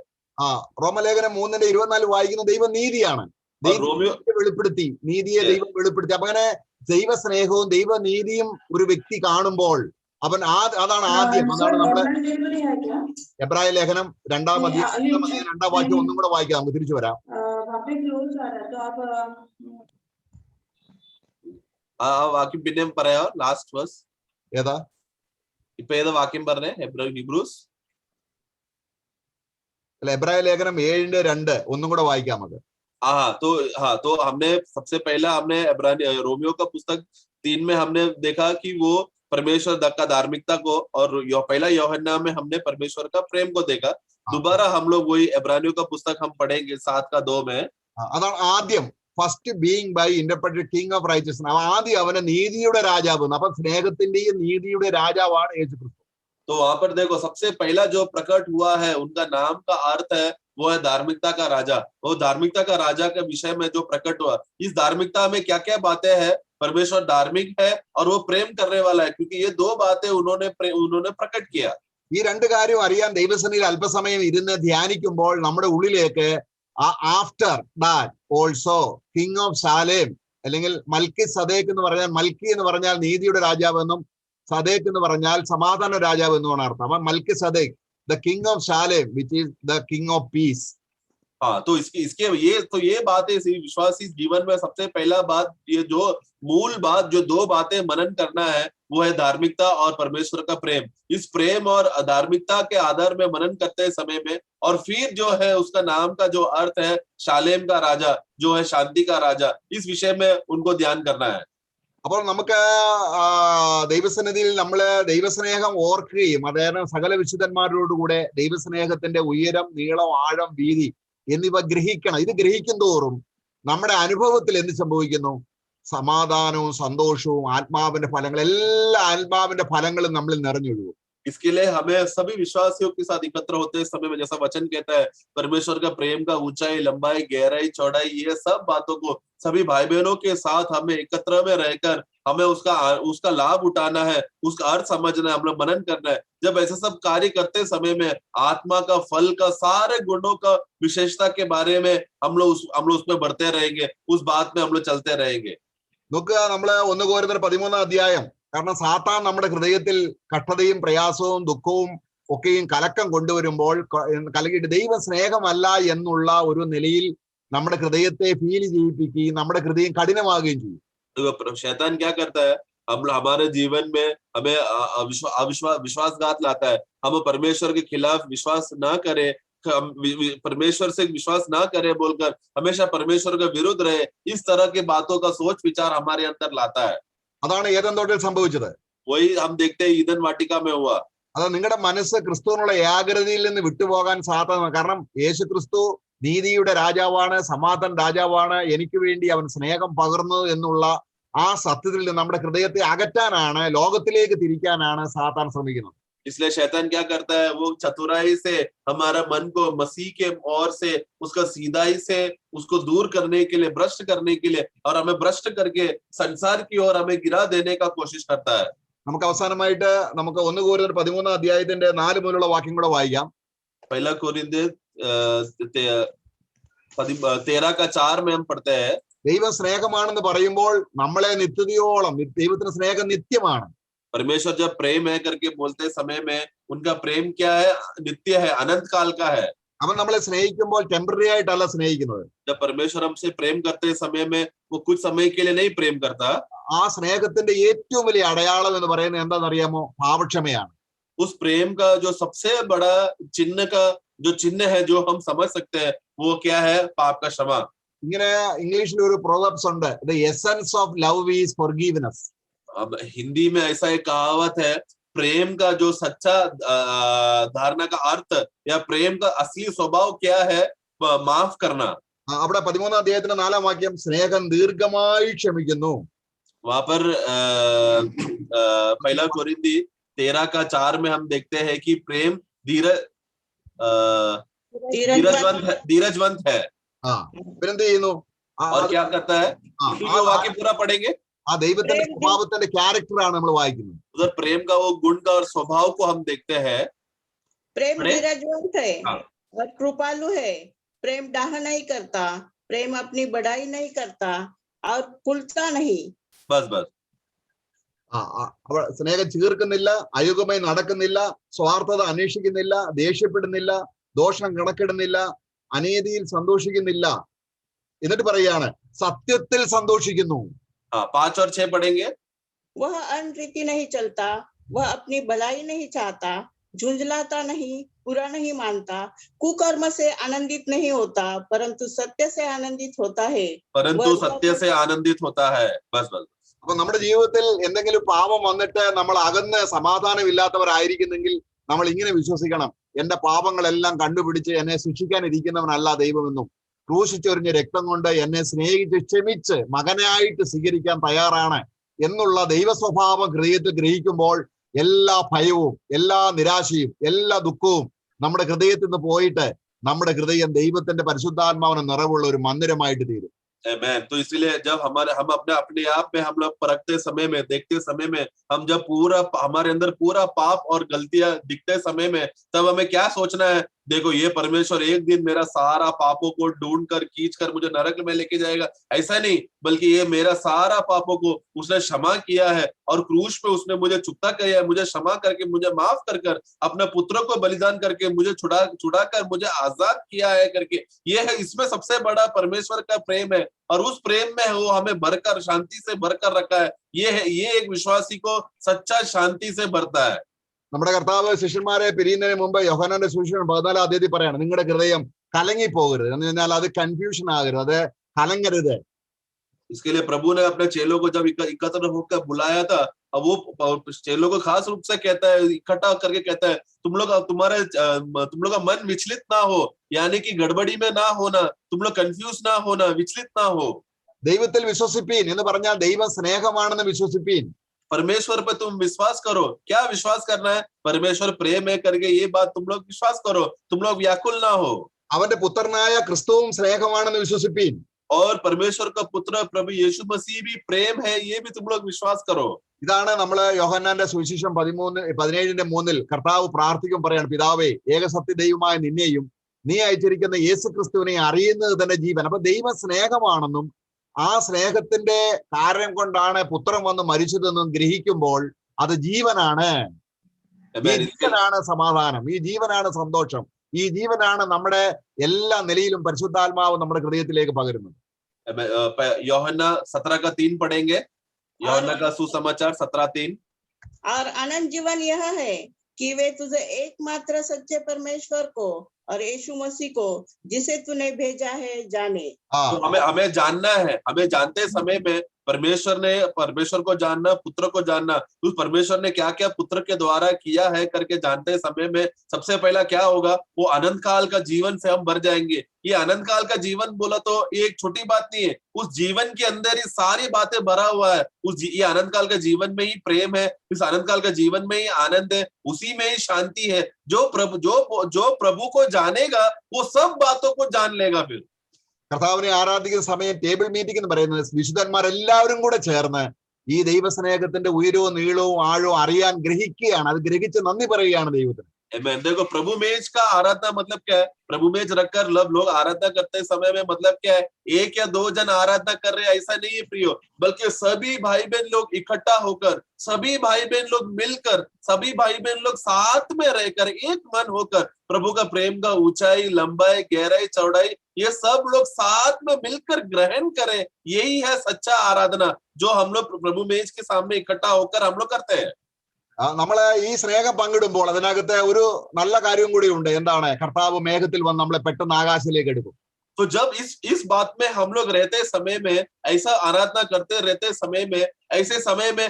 റോമലേഖനം 3:24 വായിക്കുന്ന ദൈവം നീതിയാണ്. വെളിപ്പെടുത്തി, നീതിയെ ദൈവം വെളിപ്പെടുത്തി. അപ്പൊ അങ്ങനെ ദൈവസ്നേഹവും ദൈവനീതിയും ഒരു വ്യക്തി കാണുമ്പോൾ അവൻ അതാണ് ആദ്യം. അതാണ് നമ്മള് എബ്രായ ലേഖനം 2-ാം അധ്യായം 2-ാം വാക്യം ഒന്നും കൂടെ വായിക്കാം, നമുക്ക് തിരിച്ചു വരാം. വാക്യം പിന്നെ പറയാം, ലാസ്റ്റ് വേഴ്സ് ഏതാ? ഇപ്പൊ ഏതാ വാക്യം പറഞ്ഞേ? ഹീബ്രൂസ് അല്ല, എബ്രായ ലേഖനം 7:2 ഒന്നും കൂടെ വായിക്കാം നമുക്ക്. तो हमने सबसे पहला हमने रोमियो का पुस्तक 3 में हमने देखा कि वो परमेश्वर का धार्मिकता को, और पहला यूहन्ना में हमने परमेश्वर का प्रेम को देखा। दोबारा हम लोग वही इब्रानियों का पुस्तक हम पढ़ेंगे 7:2 में। അതാണ് ആദ്യം, first being by interpreted king of righteousness. ആദ്യം അവനെ നീതിയുടെ രാജാവ്. അപ്പൊ സ്നേഹത്തിന്റെയും നീതിയുടെ രാജാവാണ് യേശുക്രിസ്തു. तो वहां पर देखो सबसे पहला जो प्रकट हुआ है उनका नाम का अर्थ है वो है धार्मिकता का राजा। वो धार्मिकता का राजा के विषय में जो प्रकट हुआ, इस धार्मिकता में क्या क्या बातें हैं? परमेश्वर धार्मिक है और वो प्रेम करने वाला है, क्योंकि ये 2 बातें उन्होंने प्रकट किया। ഈ 2 കാര്യം അറിയാൻ ദൈവസന്നിധിയിൽ അല്പസമയം ഇരുന്ന് ധ്യാനിക്കുമ്പോൾ നമ്മുടെ ഉള്ളിലേക്ക് after that also king of Salem, അല്ലെങ്കിൽ മൽക്കി സദേക്ക് എന്ന് പറഞ്ഞാൽ, മൽക്കി എന്ന് പറഞ്ഞാൽ നീതിയുടെ രാജാവെന്നും സദേക്ക് എന്ന് പറഞ്ഞാൽ സമാധാന രാജാവ് എന്നുമാണ് അർത്ഥം. അപ്പൊ മൽക്കി സദേക്ക്, the king of Salem, which is the king of peace. तो ये बातें विश्वासी जीवन में सबसे पहला बात, ये जो मूल बात, जो 2 बातें मनन करना है वो है धार्मिकता और परमेश्वर का प्रेम। इस प्रेम और धार्मिकता के आधार में मनन करते समय में, और फिर जो है उसका नाम का जो अर्थ है शालेम का राजा, जो है शांति का राजा, इस विषय में उनको ध्यान करना है। അപ്പോൾ നമുക്ക് ദൈവസന്നിധിയിൽ നമ്മള് ദൈവസ്നേഹം ഓർക്കുകയും അതായത് സകല വിശുദ്ധന്മാരോടുകൂടെ ദൈവസ്നേഹത്തിന്റെ ഉയരം, നീളം, ആഴം, വീതി എന്നിവ ഗ്രഹിക്കണം. ഇത് ഗ്രഹിക്കും തോറും നമ്മുടെ അനുഭവത്തിൽ എന്ത് സംഭവിക്കുന്നു? സമാധാനവും സന്തോഷവും ആത്മാവിന്റെ ഫലങ്ങൾ, എല്ലാ ആത്മാവിന്റെ ഫലങ്ങളും നമ്മളിൽ നിറഞ്ഞൊഴുകും. इसके लिए हमें सभी विश्वासियों के साथ एकत्र होते समय में, जैसा वचन कहता है, परमेश्वर का प्रेम का ऊंचाई, लंबाई, गहराई, चौड़ाई, ये सब बातों को सभी भाई बहनों के साथ हमें एकत्र में रहकर हमें उसका लाभ उठाना है, उसका अर्थ समझना है, हम लोग मनन करना है। जब ऐसे सब कार्य करते समय में आत्मा का फल का सारे गुणों का विशेषता के बारे में हम लोग उसमें बढ़ते रहेंगे, उस बात में हम लोग चलते रहेंगे। നോക്കുക, നമ്മള് 1 കൊരിന്ത്യർ 13 അധ്യായം, കാരണം സാത്താൻ നമ്മുടെ ഹൃദയത്തിൽ കഷ്ടതയും പ്രയാസവും ദുഃഖവും ഒക്കെയും കലക്കം കൊണ്ടുവരുമ്പോൾ കലകിയിട്ട് ദൈവ സ്നേഹമല്ല എന്നുള്ള ഒരു നിലയിൽ നമ്മുടെ ഹൃദയത്തെ ഫീൽ ചെയ്യിപ്പിക്കുകയും നമ്മുടെ ഹൃദയം കഠിനമാകുകയും ചെയ്യും. तो शैतान क्या करता है, हमारे जीवन में हमें विश्वासघात लाता है। हम परमेश्वर के खिलाफ विश्वास ना करें, परमेश्वर से विश्वास ना करे बोलकर हमेशा परमेश्वर के विरुद्ध रहे, इस तरह के बातों का सोच विचार हमारे अंदर लाता है। അതാണ് ഏദൻ തോട്ടത്തിൽ സംഭവിച്ചത്. वही हम देखते हैं ईदन वाटिका में हुआ। അത് നിങ്ങളുടെ മനസ്സ് ക്രിസ്തുവിനുള്ള ഏകാഗ്രതയിൽ നിന്ന് വിട്ടുപോകാൻ സാധ്യത. കാരണം യേശു ക്രിസ്തു നീതിയുടെ രാജാവാണ്, സമാധാന രാജാവാണ്, എനിക്ക് വേണ്ടി അവൻ സ്നേഹം പകർന്നു എന്നുള്ള ആ സത്യത്തിൽ നിന്ന് നമ്മുടെ ഹൃദയത്തെ അകറ്റാനാണ്, ലോകത്തിലേക്ക് തിരിക്കാനാണ് സാത്താൻ ശ്രമിക്കുന്നത്. इसलिए शैतान क्या करता है, वो चतुराई से हमारा मन को मसीह के ओर से, उसका सीधाई से उसको दूर करने के लिए, भ्रष्ट करने के लिए, और हमें भ्रष्ट करके संसार की ओर हमें गिरा देने का कोशिश करता है। നമുക്ക് അവസാനമായിട്ട് നമുക്ക് 1 കൊരിന്ത്യർ 13 അധ്യായത്തിന്റെ 4 മുതലുള്ള വാക്യം കൂടെ വായിക്കാം. पहला कोरिन्थियर 13 का 4 में हम पढ़ते हैं, ദൈവം സ്നേഹമാണെന്ന് പറയുമ്പോൾ നമ്മളെ നിത്യതയോളം, ദൈവത്തിന്റെ സ്നേഹം നിത്യമാണ്. परमेश्वर जब प्रेम है करके बोलते समय में उनका प्रेम क्या है, नित्य है, अनंत काल का है। അവൻ നമ്മളെ സ്നേഹിക്കുമ്പോൾ ടെമ്പററി ആയിട്ടല്ല സ്നേഹിക്കുന്നത്. जब परमेश्वर हमसे प्रेम करते समय में वो कुछ समय के लिए नहीं प्रेम करता। ആ സ്നേഹത്തിന്റെ ഏറ്റവും വലിയ അടയാളം എന്ന് പറയുന്നത് എന്താണെന്നറിയാമോ? പാപക്ഷമയാണ്. उस प्रेम का जो सबसे बड़ा चिन्ह है, जो हम समझ सकते हैं, वो क्या है? पाप का क्षमा। ഇങ്ങനെ ഇംഗ്ലീഷിൽ ഒരു പ്രോവർബ്സ് ഉണ്ട്, the essence of love is forgiveness. अब हिंदी में ऐसा एक कहावत है, प्रेम का जो सच्चा धारणा का अर्थ या प्रेम का असली स्वभाव क्या है? माफ करना। അവിടെ 13 അധ്യായത്തിന്റെ 4 വാക്യം, സ്നേഹം ദീർഘമായി ക്ഷമിക്കുന്നു. वहां पर पहला कोरिन्थी 13 का 4 में हम देखते हैं कि प्रेम धीरजवंत है। പിന്നെന്ത് ചെയ്യുന്നു? और क्या करता है? वाक्य पूरा पढ़ेंगे। ആ ദൈവത്തിന്റെ സ്വഭാവത്തിന്റെ ക്യാരക്ടറാണ് നമ്മൾ വായിക്കുന്നത്. उधर प्रेम का वो गुण का और स्वभाव को हम देखते हैं। प्रेम धीरजवंत है और कृपालु है, प्रेम डाह नहीं करता, प्रेम अपनी बढ़ाई नहीं करता और फूलता नहीं। बस സ്നേഹം ചീർക്കുന്നില്ല, അയുഗമായി നടക്കുന്നില്ല, സ്വാർത്ഥത അന്വേഷിക്കുന്നില്ല, ദേഷ്യപ്പെടുന്നില്ല, ദോഷം കണക്കിടുന്നില്ല, അനീതിയിൽ സന്തോഷിക്കുന്നില്ല. എന്നിട്ട് പറയാണ് സത്യത്തിൽ സന്തോഷിക്കുന്നു. 5 और 6 पढ़ेंगे। वह अनरीति नहीं चलता, वह अपनी भलाई नहीं चाहता, झुंझलाता नहीं, बुरा नहीं मानता, कुकर्म से आनंदित नहीं होता, परंतु सत्य से आनंदित होता है। बस അപ്പൊ നമ്മുടെ ജീവിതത്തിൽ എന്തെങ്കിലും പാപം വന്നിട്ട് നമ്മൾ അകന്ന് സമാധാനമില്ലാത്തവരായിരിക്കുന്നെങ്കിൽ നമ്മൾ ഇങ്ങനെ വിശ്വസിക്കണം, എന്റെ പാപങ്ങളെല്ലാം കണ്ടുപിടിച്ച് എന്നെ ശിക്ഷിക്കാനിരിക്കുന്നവനല്ല ദൈവമെന്നും, ക്രൂശിച്ചൊരിഞ്ഞ രക്തം കൊണ്ട് എന്നെ സ്നേഹിച്ച് ക്ഷമിച്ച് മകനായിട്ട് സ്വീകരിക്കാൻ തയ്യാറാണ് എന്നുള്ള ദൈവ സ്വഭാവം ഹൃദയത്തിൽ ഗ്രഹിക്കുമ്പോൾ എല്ലാ ഭയവും, എല്ലാ നിരാശയും, എല്ലാ ദുഃഖവും നമ്മുടെ ഹൃദയത്തിൽ നിന്ന് പോയിട്ട് നമ്മുടെ ഹൃദയം ദൈവത്തിന്റെ പരിശുദ്ധാത്മാവിന് നിറവുള്ള ഒരു മന്ദിരമായിട്ട് തീരും. Amen. तो इसलिए जब हम अपने आप में हम लोग परखते समय में, देखते समय में, हम जब हमारे अंदर पूरा पाप और गलतियां दिखते समय में, तब हमें क्या सोचना है? देखो, ये परमेश्वर एक दिन मेरा सारा पापों को ढूंढ कर खींच कर मुझे नरक में लेके जाएगा, ऐसा नहीं, बल्कि ये मेरा सारा पापों को उसने क्षमा किया है और क्रूस पे उसने मुझे चुकता किया है, मुझे क्षमा करके, मुझे माफ कर अपने पुत्र को बलिदान करके मुझे छुड़ा कर मुझे आजाद किया है करके, ये है, इसमें सबसे बड़ा परमेश्वर का प्रेम है। और उस प्रेम में वो हमें भरकर, शांति से भरकर रखा है। ये एक विश्वासी को सच्चा शांति से भरता है। നമ്മുടെ കർത്താവ് ശിഷ്യന്മാരെ പിരിയുന്നതിന് മുമ്പ് യോഹന്നാന്റെ സുവിശേഷം 14 അധ്യായത്തിൽ പറയാണ്, നിങ്ങളുടെ ഹൃദയം കലങ്ങി പോകരുത് എന്ന് പറഞ്ഞാൽ അത് കൺഫ്യൂഷൻ ആകരുത്, അത് കലങ്ങരുത്. इसके लिए प्रभु ने अपने चेलों को जब एकत्र होकर बुलाया था, अब वो चेलों को खास रूप से कहता है, इकट्ठा करके कहता है, तुम लोग का मन विचलित ना हो, यानी कि गड़बड़ी में ना होना, तुम लोग कंफ्यूज ना होना, विचलित ना हो। ദൈവത്തിൽ വിശ്വസിപ്പീൻ എന്ന് പറഞ്ഞാൽ ദൈവം സ്നേഹമാണെന്ന് വിശ്വസിപ്പീൻ. परमेश्वर पे तुम विश्वास करो। क्या विश्वास करना है? परमेश्वर प्रेम है करके ये बात तुम लोग विश्वास करो, तुम लोग व्याकुल ना हो। അവന്റെ പുത്രനായ ക്രിസ്തുവും സ്നേഹമാണെന്ന് വിശ്വസിപ്പീൻ. और परमेश्वर का पुत्र प्रभु यीशु मसीह भी प्रेम है, ये भी तुम लोग विश्वास करो। ഇതാണ് നമ്മള് യോഹന്നാന്റെ സുവിശേഷം 17:3 കർത്താവ് പ്രാർത്ഥിക്കും പറയാണ്, പിതാവേ ഏകസത്യ ദൈവമായ നിന്നെയും നീ അയച്ചിരിക്കുന്ന യേശു ക്രിസ്തുവിനെ അറിയുന്നത് തന്നെ ജീവൻ. അപ്പൊ ദൈവ സ്നേഹമാണെന്നും ആ സ്നേഹത്തിന്റെ കാരണം കൊണ്ടാണ് പുത്രൻ വന്ന് മരിച്ചതെന്നും ഗ്രഹിക്കുമ്പോൾ അത് ജീവനാണ്. ഈ ജീവനാണ് സമാധാനം, ഈ ജീവനാണ് സന്തോഷം, ഈ ജീവനാണ് നമ്മുടെ എല്ലാ നിലയിലും പരിശുദ്ധാത്മാവ് നമ്മുടെ ഹൃദയത്തിലേക്ക് പകരുന്നത്. യോഹന്ന 17:3 पढ़ेंगे। योहन्ना का सुसमाचार 17:3। और अनंत जीवन यह है कि वे तुझे एकमात्र सच्चे परमेश्वर को और यीशु मसीह को जिसे तूने भेजा है जाने। तो हमें जानना है, हमें जानते समय में परमेश्वर को जानना, पुत्र को जानना, उस परमेश्वर ने क्या क्या पुत्र के द्वारा किया है करके जानते समय में सबसे पहला क्या होगा, वो अनंत काल का जीवन से हम भर जाएंगे। ये अनंत काल का जीवन बोला तो ये एक छोटी बात नहीं है, उस जीवन के अंदर ही सारी बातें भरा हुआ है। ये अनंत काल का जीवन में ही प्रेम है, इस अनंत काल का जीवन में ही आनंद है, उसी में ही शांति है। जो प्रभु को जानेगा वो सब बातों को जान लेगा। फिर കർത്താവിനെ ആരാധിക്കുന്ന സമയം ടേബിൾ മീറ്റിംഗ് എന്ന് പറയുന്നത് വിശുദ്ധന്മാരെല്ലാവരും കൂടെ ചേർന്ന് ഈ ദൈവസ്നേഹത്തിന്റെ ഉയരവും നീളവും ആഴവും അറിയാൻ ഗ്രഹിക്കുകയാണ്. അത് ഗ്രഹിച്ച് നന്ദി പറയുകയാണ് ദൈവത്തിന്. देखो प्रभु मेज का आराधना मतलब क्या है? प्रभु मेज रखकर लोग आराधना करते समय में मतलब क्या है? एक या दो जन आराधना कर रहे हैं ऐसा नहीं है प्रियो, बल्कि सभी भाई बहन लोग इकट्ठा होकर, सभी भाई बहन लोग मिलकर, सभी भाई बहन लोग साथ में रहकर एक मन होकर प्रभु का प्रेम का ऊंचाई, लंबाई, गहराई, चौड़ाई ये सब लोग साथ में मिलकर ग्रहण करें। यही है सच्चा आराधना जो हम लोग प्रभु मेज के सामने इकट्ठा होकर हम लोग करते हैं। നമ്മള് ഈ സ്നേഹം പങ്കിടുമ്പോൾ അതിനകത്ത് ഒരു നല്ല കാര്യവും കൂടി ഉണ്ട്. എന്താണ്? കർത്താവ് മേഘത്തിൽ വന്ന് നമ്മളെ പെട്ടെന്ന് ആകാശത്തിലേക്ക് എടുക്കും. तो जब इस बात में हम लोग रहते समय में, ऐसा आराधना करते रहते समय में, ऐसे समय में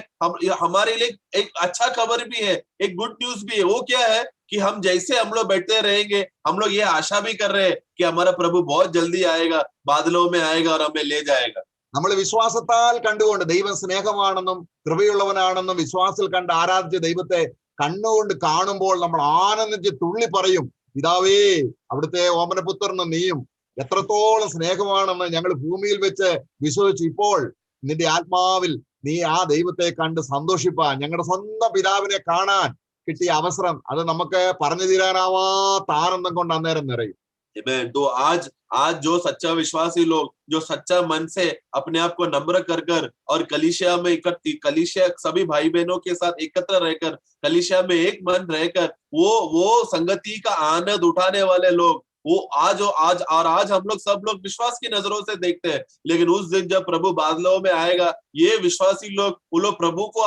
हमारे लिए एक अच्छा खबर भी है, एक गुड न्यूज भी है। वो क्या है कि हम जैसे हम लोग बैठते रहेंगे, हम लोग ये आशा भी कर रहे हैं कि हमारा प्रभु बहुत जल्दी आएगा, बादलों में आएगा और हमें ले जाएगा। നമ്മൾ വിശ്വാസത്താൽ കണ്ടുകൊണ്ട് ദൈവം സ്നേഹമാണെന്നും കൃപയുള്ളവനാണെന്നും വിശ്വാസത്തിൽ കണ്ട് ആരാധിച്ച ദൈവത്തെ കണ്ണുകൊണ്ട് കാണുമ്പോൾ നമ്മൾ ആനന്ദിച്ച് തുള്ളി പറയും, പിതാവേ അവിടുത്തെ ഓമനപുത്രനും നീയും എത്രത്തോളം സ്നേഹമാണെന്ന് ഞങ്ങൾ ഭൂമിയിൽ വെച്ച് വിശ്വസിച്ചു. ഇപ്പോൾ നിന്റെ ആത്മാവിൽ നീ ആ ദൈവത്തെ കണ്ട് സന്തോഷിപ്പാൻ, ഞങ്ങളുടെ സ്വന്തം പിതാവിനെ കാണാൻ കിട്ടിയ അവസരം അത് നമുക്ക് പറഞ്ഞു തീരാനാവാത്ത ആനന്ദം കൊണ്ട് അന്നേരം നിറയും. तो आज जो सच्चा विश्वासी लोग जो सच्चा मन से अपने आप को नम्र कर और कलीसिया सभी भाई बहनों के साथ एकत्र रहकर कलीसिया में एक मन रहकर वो संगति का आनंद उठाने वाले लोग, वो आज हम लोग सब लोग विश्वास की नजरों से देखते हैं, लेकिन उस दिन जब प्रभु बादलों में आएगा ये विश्वासी लोग, वो लोग प्रभु को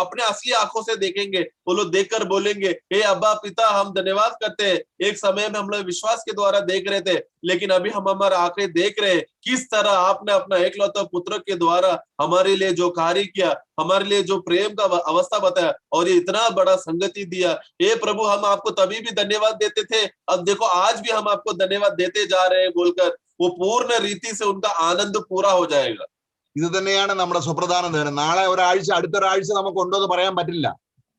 अपने असली आंखों से देखेंगे। वो लोग देखकर बोलेंगे, हे अब्बा पिता हम धन्यवाद करते हैं, एक समय में हम लोग विश्वास के द्वारा देख रहे थे, लेकिन अभी हम हमारा आंखें देख रहे हैं किस तरह आपने अपना एकलौता पुत्र के द्वारा हमारे लिए जो कार्य किया, हमारे लिए जो प्रेम का अवस्था बताया और ये इतना बड़ा संगति दिया। हे प्रभु हम आपको तभी भी धन्यवाद देते थे, अब देखो आज भी हम आपको धन्यवाद देते जा रहे हैं बोलकर वो पूर्ण रीति से उनका आनंद पूरा हो जाएगा। ഇത് തന്നെയാണ് നമ്മുടെ സുപ്രധാന ദിനം. നാളെ ഒരാഴ്ച അടുത്തൊരാഴ്ച നമുക്ക് ഉണ്ടോ എന്ന് പറയാൻ പറ്റില്ല.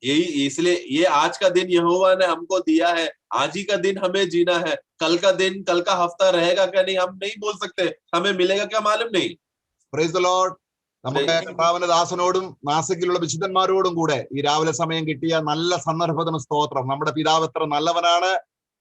यही इसलिए ये आज का दिन यहोवा ने हमको दिया है, आज ही का दिन हमें जीना है। कल का दिन, कल का हफ्ता रहेगा क्या नहीं हम नहीं बोल सकते, हमें मिलेगा क्या मालूम नहीं। Praise the Lord. നമുക്ക് കർത്താവിന്റെ ദാസനോടും നാസിക്കിലുള്ള വിശുദ്ധന്മാരോടും കൂടെ ഈ രാവിലെ സമയം കിട്ടിയ നല്ല സന്ദർഭത്തിന് സ്തോത്രം. നമ്മുടെ പിതാവ് എത്ര നല്ലവനാണ്,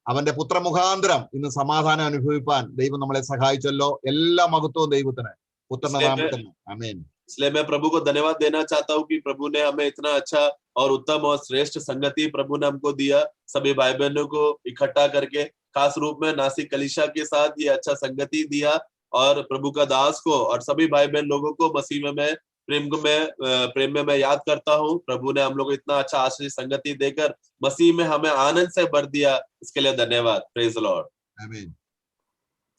അവന്റെ പുത്രമുഖാന്തരം ഇന്ന് സമാധാനം അനുഭവിപ്പാൻ ദൈവം നമ്മളെ സഹായിച്ചല്ലോ. എല്ലാ മഹത്വവും ദൈവത്തിന്, പുത്രന്റെ നാമത്തിൽ ആമേൻ. इसलिए मैं प्रभु को धन्यवाद देना चाहता हूँ कि प्रभु ने हमें इतना अच्छा और उत्तम और श्रेष्ठ संगति प्रभु ने हमको दिया, सभी भाई बहनों को इकट्ठा करके खास रूप में नासिक कलीसिया के साथ ये अच्छा संगति दिया और प्रभु का दास को और सभी भाई बहन लोगों को मसीह में मैं प्रेम में मैं याद करता हूँ। प्रभु ने हम लोग को इतना अच्छा आशीष संगति देकर मसीह में हमें आनंद से भर दिया, इसके लिए धन्यवाद। Praise the Lord. आमीन।